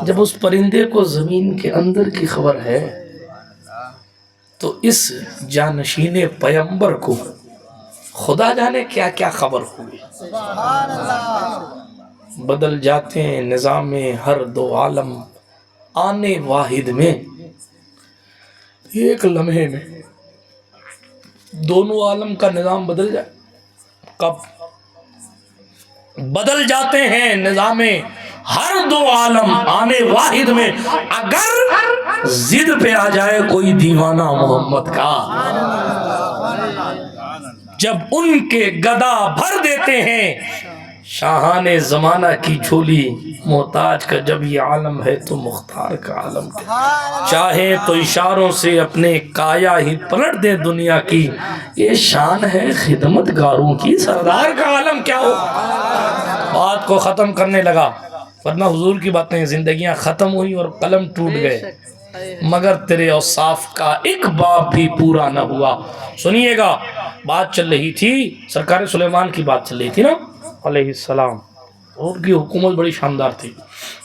جب اس پرندے کو زمین کے اندر کی خبر ہے تو اس جانشین پیمبر کو خدا جانے کیا کیا خبر ہوئی. بدل جاتے ہیں نظام ہر دو عالم آنے واحد میں. ایک لمحے میں دونوں عالم کا نظام بدل جائے. کب بدل جاتے ہیں نظام ہر دو عالم آنے واحد میں؟ اگر ضد پہ آ جائے کوئی دیوانہ محمد کا. جب ان کے گدا بھر دیتے ہیں شاہان زمانہ کی جھولی. محتاج کا جب یہ عالم ہے تو مختار کا عالم کیا؟ چاہے تو اشاروں سے اپنے کایا ہی پلٹ دے دنیا کی. یہ شان ہے خدمت گاروں کی، سردار کا عالم کیا ہو. بات کو ختم کرنے لگا، ورنہ حضور کی باتیں زندگیاں ختم ہوئی اور قلم ٹوٹ گئے، مگر تیرے اوصاف کا ایک باب بھی پورا نہ ہوا. سنیے گا، بات چل رہی تھی سرکار سلیمان کی، بات چل رہی تھی نا علیہ السلام. ان کی حکومت بڑی شاندار تھی.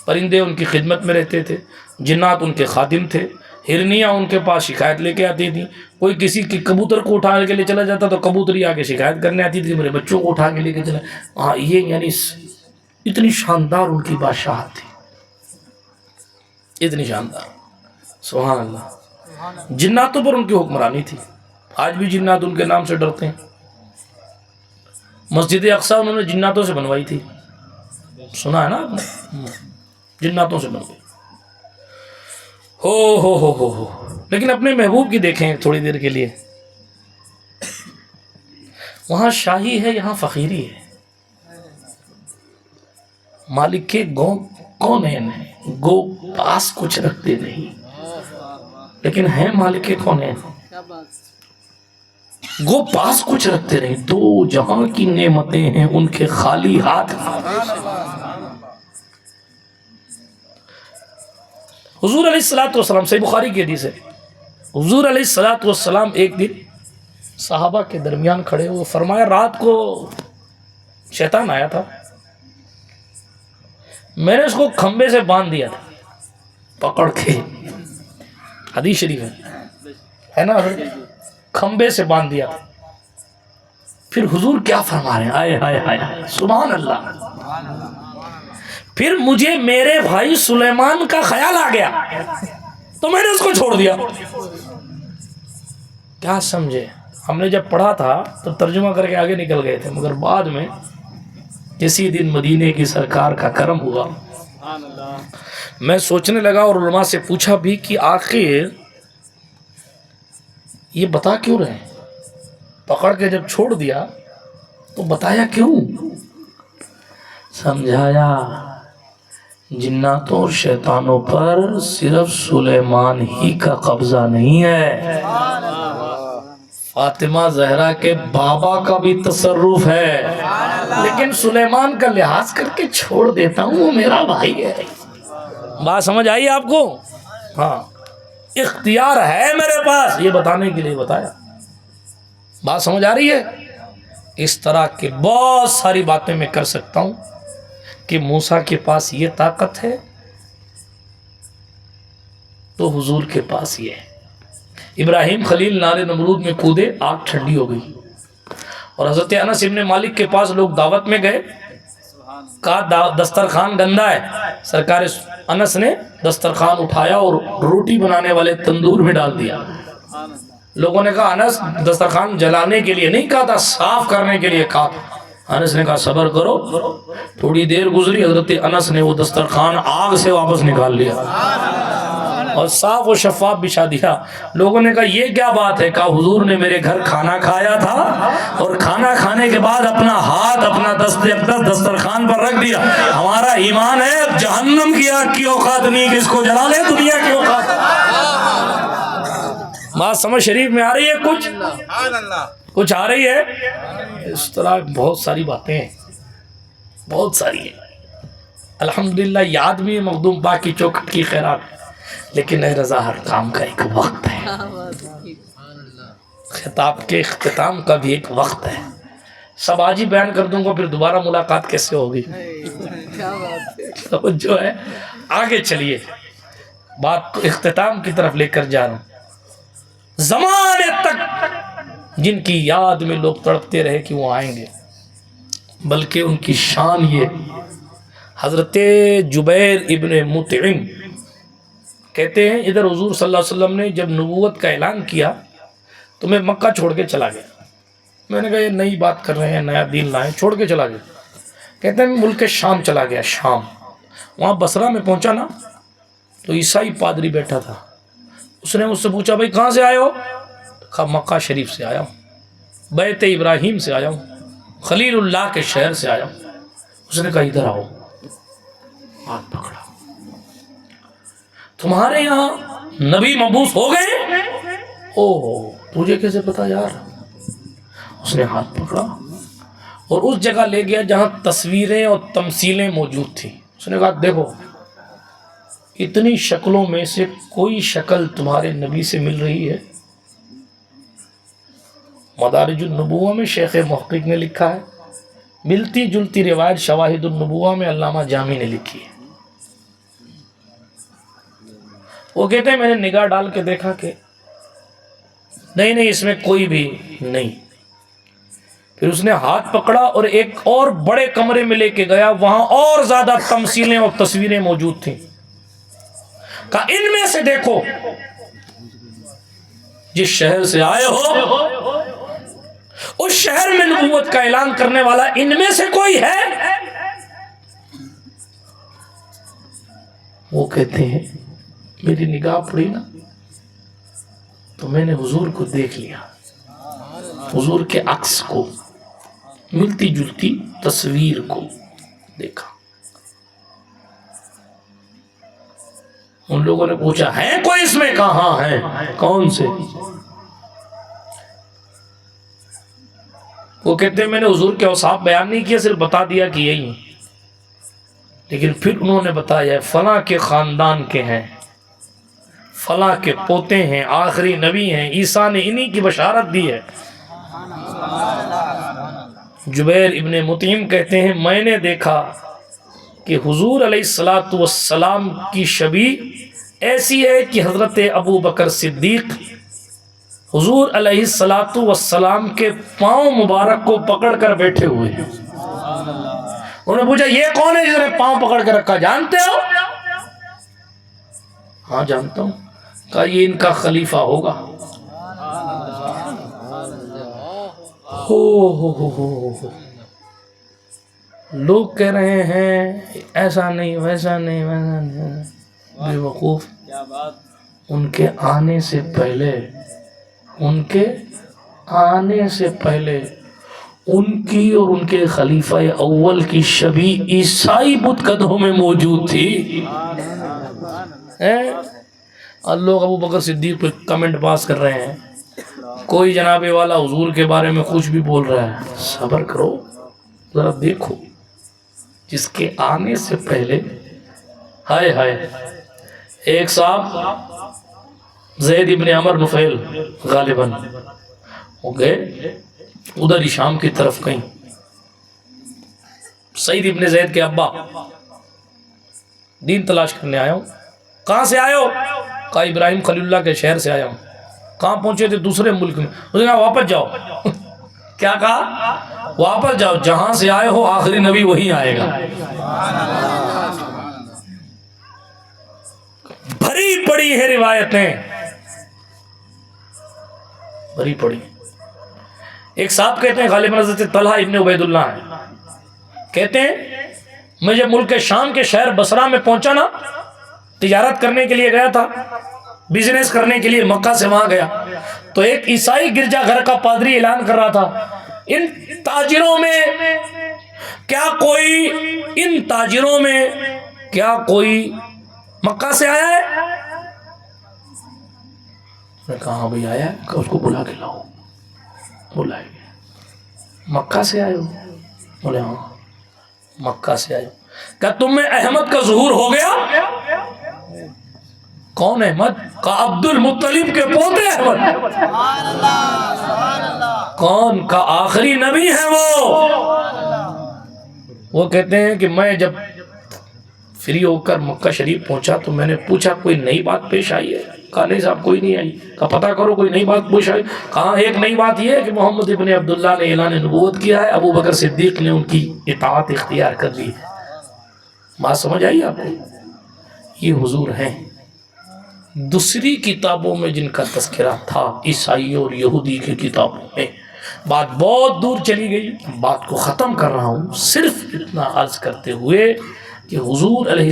پرندے ان کی خدمت میں رہتے تھے، جنات ان کے خادم تھے، ہرنیاں ان کے پاس شکایت لے کے آتی تھیں. کوئی کسی کی کبوتر کو اٹھا کے لے چلا جاتا تو کبوتری آ کے شکایت کرنے آتی تھی میرے بچوں کو اٹھا کے لے کے چلا. ہاں یہ یعنی اتنی شاندار ان کی بادشاہت تھی، اتنی شاندار. سبحان اللہ. جناتوں پر ان کی حکمرانی تھی. آج بھی جنات ان کے نام سے ڈرتے ہیں. مسجد اقصیٰ انہوں نے جناتوں سے بنوائی تھی، سنا ہے نا آپ نے؟ جناتوں سے بنوائی. ہو لیکن اپنے محبوب کی دیکھیں تھوڑی دیر کے لیے. وہاں شاہی ہے، یہاں فقیری ہے. مالک کے گو کونین ہیں، گو پاس کچھ رکھتے نہیں، لیکن ہیں مالک کے کونین. گو پاس کچھ رکھتے نہیں، دو جہاں کی نعمتیں ہیں ان کے خالی ہاتھ. حضور علیہ السلام صحیح بخاری کی حدیث ہے، حضور علیہ السلام ایک دن صحابہ کے درمیان کھڑے ہوئے، فرمایا رات کو شیطان آیا تھا، میں نے اس کو کھمبے سے باندھ دیا تھا پکڑ کے. حدیث شریف ہے نا، کھمبے سے باندھ دیا تھا. پھر حضور کیا فرما رہے ہیں، آئے ہائے ہائے سبحان اللہ. پھر مجھے میرے بھائی سلیمان کا خیال آ گیا تو میں نے اس کو چھوڑ دیا. کیا سمجھے؟ ہم نے جب پڑھا تھا تو ترجمہ کر کے آگے نکل گئے تھے، مگر بعد میں اسی دن مدینے کی سرکار کا کرم ہوا. میں سوچنے لگا اور علماء سے پوچھا بھی کہ آخر یہ بتا کیوں رہے ہیں؟ پکڑ کے جب چھوڑ دیا تو بتایا کیوں؟ سمجھایا جناتوں اور شیطانوں پر صرف سلیمان ہی کا قبضہ نہیں ہے، فاطمہ زہرا کے بابا کا بھی تصرف ہے. لیکن سلیمان کا لحاظ کر کے چھوڑ دیتا ہوں، وہ میرا بھائی ہے. بات سمجھ آئی آپ کو؟ ہاں، اختیار ہے میرے پاس، یہ بتانے کے لیے بتایا. بات سمجھ آ رہی ہے؟ اس طرح کی بہت ساری باتیں میں کر سکتا ہوں کہ موسیٰ کے پاس یہ طاقت ہے تو حضور کے پاس یہ ہے. ابراہیم خلیل نارے نمرود میں کودے، آگ ٹھنڈی ہو گئی، اور حضرت انس ابن مالک کے پاس لوگ دعوت میں گئے، کہا دسترخوان گندا ہے. سرکار انس نے دسترخوان اٹھایا اور روٹی بنانے والے تندور میں ڈال دیا. لوگوں نے کہا انس دسترخوان جلانے کے لیے نہیں کہا تھا، صاف کرنے کے لیے کہا تھا. انس نے کہا صبر کرو. تھوڑی دیر گزری، حضرت انس نے وہ دسترخوان آگ سے واپس نکال لیا اور صاف و شفاف بچھا دیا. لوگوں نے کہا یہ کیا بات ہے؟ کہا حضور نے میرے گھر کھانا کھایا تھا اور کھانا کھانے کے بعد اپنا ہاتھ اپنا دسترخوان پر رکھ دیا. ہمارا ایمان ہے جہنم کی آگ کی اوقات نہیں کہ اس کو جلا لے دنیا کی اوقات. بات سمجھ شریف میں آ رہی ہے؟ کچھ آ رہی ہے؟ اس طرح بہت ساری باتیں ہیں، بہت ساری ہیں. الحمدللہ یاد بھی ہے مخدوم پاک کی چوکھٹ کی خیرات. لیکن اے رضا ہر کام کا ایک وقت ہے، خطاب کے اختتام کا بھی ایک وقت ہے. سب آج ہی بیان کر دوں گا، پھر دوبارہ ملاقات کیسے ہوگی؟ جو ہے آگے چلیے، بات کو اختتام کی طرف لے کر جا رہا ہوں. زمانے تک جن کی یاد میں لوگ تڑپتے رہے کہ وہ آئیں گے، بلکہ ان کی شان یہ حضرت جبیر ابن مطعم کہتے ہیں ادھر حضور صلی اللہ علیہ وسلم نے جب نبوت کا اعلان کیا تو میں مکہ چھوڑ کے چلا گیا. میں نے کہا یہ نئی بات کر رہے ہیں، نیا دین لائیں، چھوڑ کے چلا گیا. کہتے ہیں میں ملک شام چلا گیا، شام. وہاں بصرہ میں پہنچا نا تو عیسائی پادری بیٹھا تھا. اس نے مجھ سے پوچھا بھائی کہاں سے آئے ہو؟ کہا مکہ شریف سے آیا ہوں، بیت ابراہیم سے آیا ہوں، خلیل اللہ کے شہر سے آیا ہوں. اس نے کہا ادھر آؤ، ہاتھ پکڑا. تمہارے یہاں نبی مبعوث ہو گئے؟ اوہ تجھے کیسے پتا یار؟ اس نے ہاتھ پکڑا اور اس جگہ لے گیا جہاں تصویریں اور تمثیلیں موجود تھیں. اس نے کہا دیکھو اتنی شکلوں میں سے کوئی شکل تمہارے نبی سے مل رہی ہے؟ مدارج النبوہ میں شیخ محقق نے لکھا ہے، ملتی جلتی روایت شواہد النبوہ میں علامہ جامی نے لکھی ہے. وہ کہتے ہیں میں نے نگاہ ڈال کے دیکھا کہ نہیں اس میں کوئی بھی نہیں. پھر اس نے ہاتھ پکڑا اور ایک اور بڑے کمرے میں لے کے گیا، وہاں اور زیادہ تمثیلیں اور تصویریں موجود تھیں. کہا ان میں سے دیکھو، جس شہر سے آئے ہو اس شہر میں نبوت کا اعلان کرنے والا ان میں سے کوئی ہے؟ وہ کہتے ہیں میری نگاہ پڑی نا تو میں نے حضور کو دیکھ لیا، حضور کے عکس کو، ملتی جلتی تصویر کو دیکھا. ان لوگوں نے پوچھا ہے کوئی اس میں؟ کہاں ہے؟ کون سے؟ وہ کہتے ہیں میں نے حضور کے اوصاف بیان نہیں کیا، صرف بتا دیا کہ یہی ہیں. لیکن پھر انہوں نے بتایا فلاں کے خاندان کے ہیں، فلاں کے پوتے ہیں، آخری نبی ہیں، عیسیٰ نے انہی کی بشارت دی ہے. جبیر ابن مطعم کہتے ہیں میں نے دیکھا کہ حضور علیہ السلام کی شبیہ ایسی ہے کہ حضرت ابو بکر صدیق حضور علیہ السلام کے پاؤں مبارک کو پکڑ کر بیٹھے ہوئے ہیں. انہوں نے پوچھا یہ کون ہے جس نے پاؤں پکڑ کر رکھا؟ جانتے ہو؟ ہاں جانتا ہوں. کہا یہ ان کا خلیفہ ہوگا. ہو لوگ کہہ رہے ہیں ایسا نہیں ویسا نہیں ویسا نہیں. بے وقوف. ان کے آنے سے پہلے ان کی اور ان کے خلیفہ اول کی شبیہ عیسائی بت قدوں میں موجود تھی. اور لوگ ابو بکر صدیق پہ کمنٹ پاس کر رہے ہیں، کوئی جناب والا حضور کے بارے میں کچھ بھی بول رہا ہے. صبر کرو، ذرا دیکھو جس کے آنے سے پہلے. ہائے ایک صاحب زید ابن عمر نفیل غالباً ہو گئے ادھر ہی شام کی طرف کہیں. سعید ابن زید کے ابا دین تلاش کرنے آیا ہوں. کہاں سے آئے ہو؟ کہا ابراہیم خلیل اللہ کے شہر سے آیا ہوں. کہاں پہنچے تھے؟ دوسرے ملک میں. اس نے کہا واپس جاؤ. کیا کہا؟ واپس جاؤ، جہاں سے آئے ہو آخری نبی وہی آئے گا. بھری پڑی ہے روایتیں، بھری پڑی. ایک صاحب کہتے ہیں غالباً حضرت طلحہ ابن عبید اللہ ہیں، کہتے ہیں میں جب ملک شام کے شہر بصرہ میں پہنچا نا، تجارت کرنے کے لیے گیا تھا، بزنس کرنے کے لیے مکہ سے وہاں گیا، تو ایک عیسائی گرجا گھر کا پادری اعلان کر رہا تھا ان تاجروں میں کیا کوئی مکہ سے آیا ہے؟ میں نے کہا ہاں بھائی آیا ہے. کہ اس کو بلا کے لاؤ. بلائے گئے. مکہ سے آئے ہو؟ بولے ہاں مکہ سے آئے ہو. کیا تم میں احمد کا ظہور ہو گیا؟ کون احمد؟ کہا عبد المطلب کے پوتے احمد. کون؟ کا آخری نبی ہے وہ کہتے ہیں کہ میں جب فری ہو کر مکہ شریف پہنچا تو میں نے پوچھا کوئی نئی بات پیش آئی ہے؟ کہا نہیں صاحب کوئی نہیں آئی. کہا پتہ کرو کوئی نئی بات پیش آئی. کہا ایک نئی بات یہ ہے کہ محمد ابن عبداللہ نے اعلان نبوت کیا ہے، ابو بکر صدیق نے ان کی اطاعت اختیار کر لی ہے. بات سمجھ آئی آپ کو؟ یہ حضور ہیں۔ دوسری کتابوں میں جن کا تذکرہ تھا، عیسائی اور یہودی کی کتابوں میں، بات بہت دور چلی گئی، بات کو ختم کر رہا ہوں، صرف اتنا عرض کرتے ہوئے کہ حضور علیہ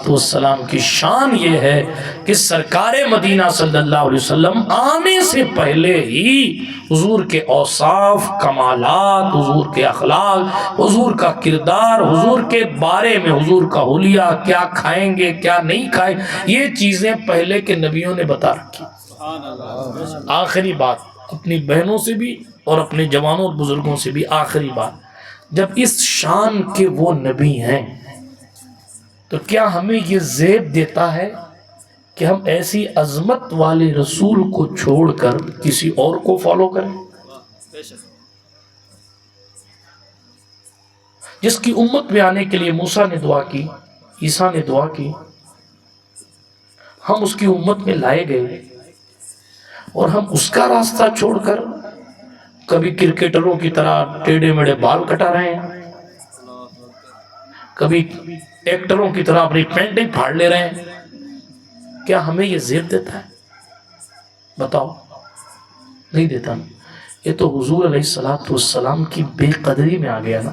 السلام کی شان یہ ہے کہ سرکار مدینہ صلی اللہ علیہ وسلم آنے سے پہلے ہی حضور کے اوصاف، کمالات، حضور کے اخلاق، حضور کا کردار، حضور کے بارے میں حضور کا حلیہ، کیا کھائیں گے کیا نہیں کھائیں، یہ چیزیں پہلے کے نبیوں نے بتا رکھی۔ آخری بات اپنی بہنوں سے بھی اور اپنے جوانوں اور بزرگوں سے بھی آخری بات، جب اس شان کے وہ نبی ہیں تو کیا ہمیں یہ زیب دیتا ہے کہ ہم ایسی عظمت والے رسول کو چھوڑ کر کسی اور کو فالو کریں؟ جس کی امت میں آنے کے لیے موسیٰ نے دعا کی، عیسیٰ نے دعا کی، ہم اس کی امت میں لائے گئے اور ہم اس کا راستہ چھوڑ کر کبھی کرکٹروں کی طرح ٹیڑے میڑے بال کٹا رہے ہیں، کبھی ایکٹروں کی طرح اپنی پینٹیں پھاڑ لے رہے ہیں، کیا ہمیں یہ زیب دیتا ہے؟ بتاؤ، نہیں دیتا نا۔ یہ تو حضور علیہ السلام کی بے قدری میں آ گیا نا،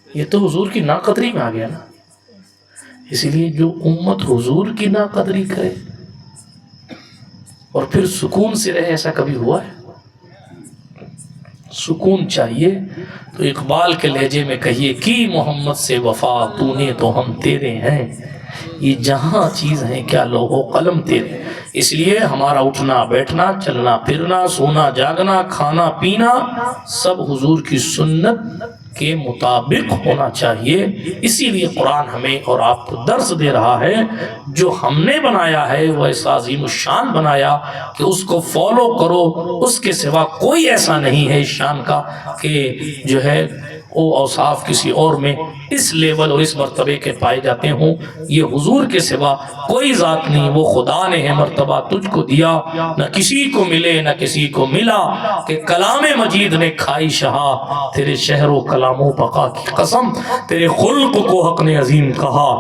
یہ تو حضور کی ناقدری میں آ گیا نا۔ اسی لیے جو امت حضور کی ناقدری کرے اور پھر سکون سے رہے، ایسا کبھی ہوا ہے؟ سکون چاہیے تو اقبال کے لہجے میں کہیے کہ محمد سے وفا تو نے تو ہم تیرے ہیں، یہ جہاں چیز ہیں کیا لوح و قلم تیرے۔ اس لیے ہمارا اٹھنا بیٹھنا، چلنا پھرنا، سونا جاگنا، کھانا پینا سب حضور کی سنت کے مطابق ہونا چاہیے۔ اسی لیے قرآن ہمیں اور آپ کو درس دے رہا ہے، جو ہم نے بنایا ہے وہ ایسا عظیم الشان بنایا کہ اس کو فالو کرو، اس کے سوا کوئی ایسا نہیں ہے اس شان کا کہ جو ہے وہ اوصاف کسی اور میں اس لیول اور اس مرتبے کے پائے جاتے ہوں۔ یہ حضور کے سوا کوئی ذات نہیں، وہ خدا نے ہے مرتبہ تجھ کو دیا، نہ کسی کو ملے نہ کسی کو ملا، کہ کلام مجید نے کھائی شہا، تیرے شہر و کلام و بقا کی قسم، تیرے خلق کو حق نے عظیم کہا،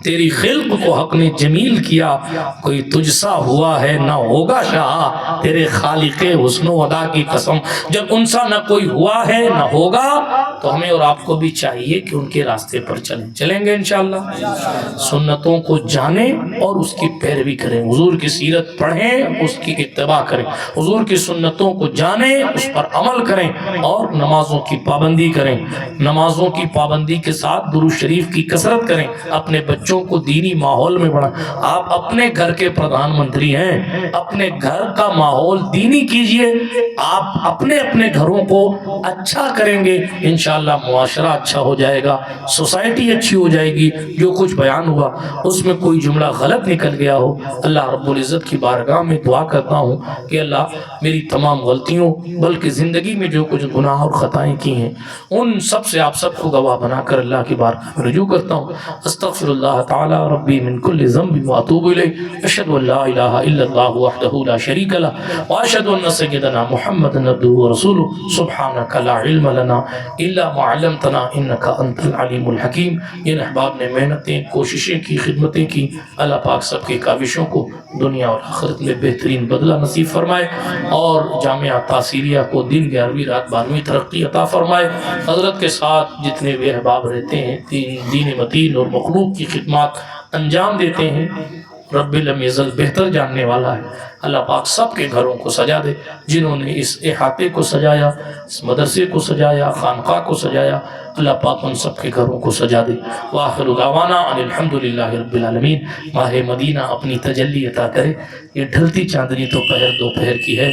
تیری خلق کو حق نے جمیل کیا، کوئی تجھ سا ہوا ہے نہ ہوگا شاہ، تیرے خالق حسن و ادا کی قسم۔ جب ان سا نہ کوئی ہوا ہے نہ ہوگا تو ہمیں اور آپ کو بھی چاہیے کہ ان کے راستے پر چلیں گے انشاءاللہ، سنتوں کو جانیں اور اس کی پیروی کریں، حضور کی سیرت پڑھیں، اس کی اتباع کریں، حضور کی سنتوں کو جانیں، اس پر عمل کریں اور نمازوں کی پابندی کریں، نمازوں کی پابندی کے ساتھ درود شریف کی کثرت کریں، اپنے بچوں کو دینی ماحول میں بڑھا۔ آپ اپنے گھر کے پردھان منتری ہیں، اپنے گھر کا ماحول دینی کیجئے، آپ اپنے گھروں کو اچھا کریں گے انشاءاللہ معاشرہ اچھا ہو جائے گا، سوسائٹی اچھی ہو جائے گی۔ جو کچھ بیان ہوا اس میں کوئی جملہ غلط نکل گیا ہو، اللہ رب العزت کی بارگاہ میں دعا کرتا ہوں کہ اللہ میری تمام غلطیوں بلکہ زندگی میں جو کچھ گناہ اور خطائیں کی ہیں ان سب سے آپ سب کو گواہ بنا کر اللہ کی بارگاہ میں رجوع کرتا ہوں۔ استغفر اللہ تعالی ربی من کل ذنب واتوب الیہ، اشہد ان لا الہ الا اللہ وحدہ لا شریک لہ واشہد ان سیدنا محمد عبدہ ورسولہ، سبحانک لا علم لنا الا ما علمتنا انک انت العلیم الحکیم۔ جن احباب نے محنتیں، کوششیں کی، خدمتیں کی، اللہ پاک سب کی کاوشوں کو دنیا اور آخرت میں بہترین بدلہ نصیب فرمائے، اور جامعہ تاثیریہ کو دن 11ویں رات 12ویں ترقی عطا فرمائے۔ حضرت کے ساتھ جتنے بھی احباب رہتے ہیں، دین متین اور مخلوق کی خدمات انجام دیتے ہیں، رب لم یزل بہتر جاننے والا ہے، اللہ پاک سب کے گھروں کو سجا دے۔ جنہوں نے اس احاطے کو سجایا، اس مدرسے کو سجایا، خانقاہ کو سجایا، اللہ پاک ان سب کے گھروں کو سجا دے۔ وآخر دعوانا ان الحمدللہ رب العالمین۔ ماہ مدینہ اپنی تجلی عطا کرے۔ یہ ڈھلتی چاندنی تو پہر دوپہر کی ہے،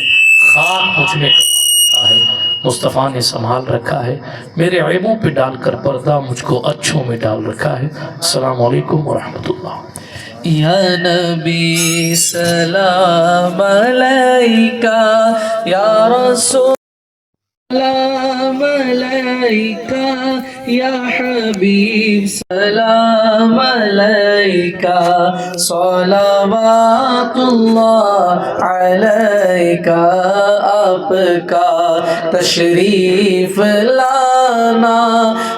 خاک مجھ میں ہے، مصطفیٰ نے سنبھال رکھا ہے، میرے عیبوں پہ ڈال کر پردہ مجھ کو اچھوں میں ڈال رکھا ہے۔ السلام علیکم ورحمۃ اللہ۔
یا نبی سلام علیکہ، یا رسول سلام علیکہ، یا حبیب سلام علیکہ، صلوات اللہ علیکہ۔ آپ کا تشریف لانا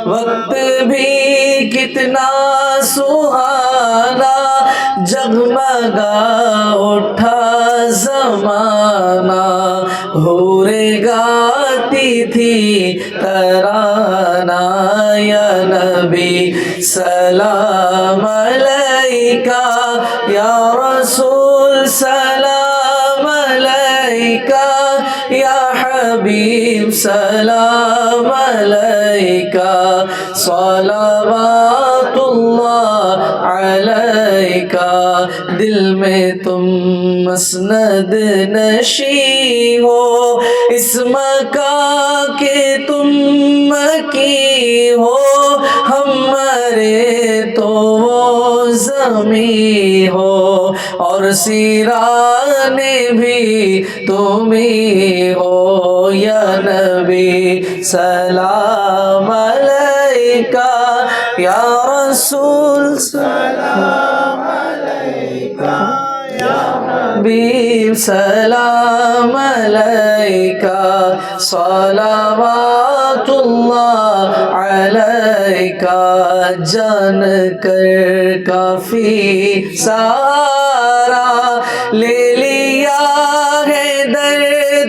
وقت بھی کتنا سہانا جگمگا اٹھا زمانہ حوریں گاتی تھی ترانہ یا نبی سلام علیکہ یا رسول سلام علیکہ یا حبیب سلام علیکہ صلوات اللہ علیکہ دل میں تم مسند نشیں ہو اس مکان کے تم مکی ہو ہم مرے تو وہ زمیں ہو اور سیرانے بھی تمہیں ہو یا نبی سلام علیکہ یا رسول سلام علیکہ یا حبیب سلام علیکہ صلوات اللہ علیکہ جان کر کافی سارا لے لیا ہے در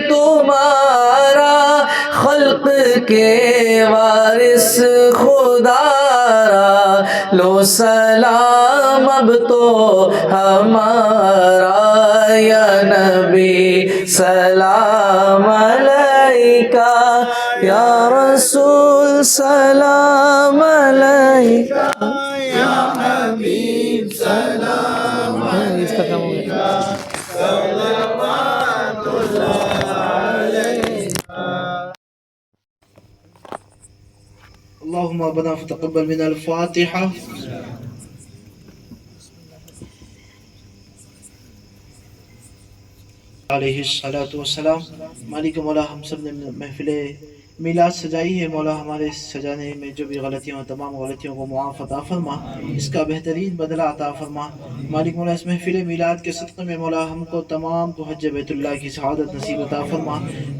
تمہارا خلق کے وارث خدا را لو سلام اب تو ہمارا یا نبی سلام علیکہ یا رسول سلام علیکہ یا حبیب سلام علیکہ صلوات اللہ علیکہ
اللهم ربنا فتقبل منا الفاتحة. علیہ الصلاۃ والسلام. مالک مولا ہم سب نے محفل میلاد سجائی ہے، مولا ہمارے سجانے میں جو بھی غلطیاں ہیں تمام غلطیوں کو معاف عطا فرما، اس کا بہترین بدلہ عطا فرما. مالک مولا اس محفل میلاد کے صدقے میں مولا ہم کو تمام کو حج بیت اللہ کی سعادت نصیب عطا فرما،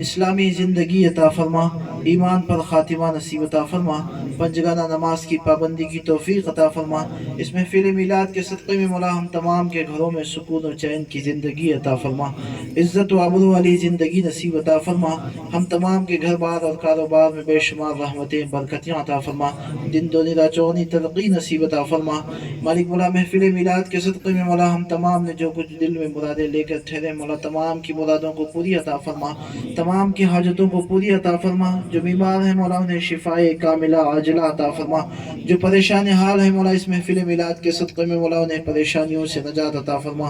اسلامی زندگی عطا فرما، ایمان پر خاتمہ نصیب عطا فرما، پنجگانہ نماز کی پابندی کی توفیق عطا فرما. اس محفل میلاد کے صدقے میں مولا ہم تمام کے گھروں میں سکون و چین کی زندگی عطا فرما، عزت و عبرو والی زندگی نصیب عطا فرما. ہم تمام کے گھر بار اور کاروبار میں بے شمار رحمتیں برکتیں عطا فرما، دن دنیا چونی ترقی نصیب عطا فرما. مالک مولا محفل میلاد کے صدقے میں مولا ہم تمام نے جو کچھ دل میں مرادیں لے کر ٹھہرے، مولا تمام کی مرادوں کو پوری عطا فرما، تمام کی حاجتوں کو پوری عطا فرما. جو بیمار ہیں مولا انہیں شفائے کاملہ عاجلہ عطا فرما، جو پریشان حال ہیں مولا اس محفل میلاد کے صدقے میں مولا انہیں پریشانیوں سے نجات عطا فرما.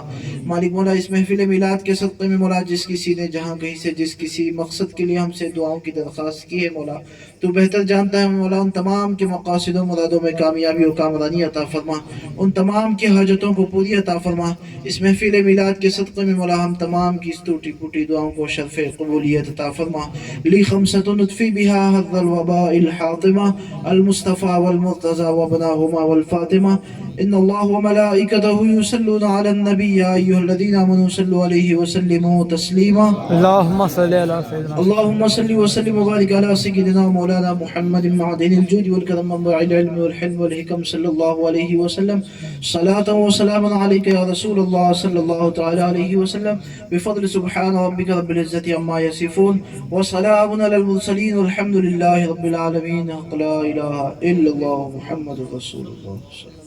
مالک مولا اس محفل میلاد کے صدقے میں مولا جس کسی نے جہاں کہیں سے جس کسی مقصد کے لیے ہم سے دعاؤں کی درخواست کی ہے مولا تو بہتر جانتا ہے مولا، ان تمام کے مقاصد و مرادوں میں کامیابی و کامرانی عطا فرما، ان تمام کی حاجتوں کو پوری عطا فرما. اس محفل میلاد کے صدقے میں مولا ہم تمام کی اس ٹوٹی پھوٹی دعاؤں کو شرف قبولیت عطا فرما. لی خمسۃ نطفی بہا حظ الوباء الحاطمہ المصطفى والمرتضى وابناهما والفاطمہ. ان اللہ وملائکتہ یصلون علی النبی یا ایھا الذین آمنوا صلوا علیہ وسلموا تسلیما.
اللهم صل على سيدنا
اللهم صل وسلم وبارك على سيدنا مولانا محمد معدن الجود والكرم منبع العلم والحلم والحكم صلى الله عليه وسلم. صلاة وسلاما عليك يا رسول الله صلى الله تعالى عليه وسلم. بفضل سبحان ربك رب العزة عما يصفون وسلام على المرسلين والحمد لله رب العالمين. لا إله إلا الله محمد رسول الله.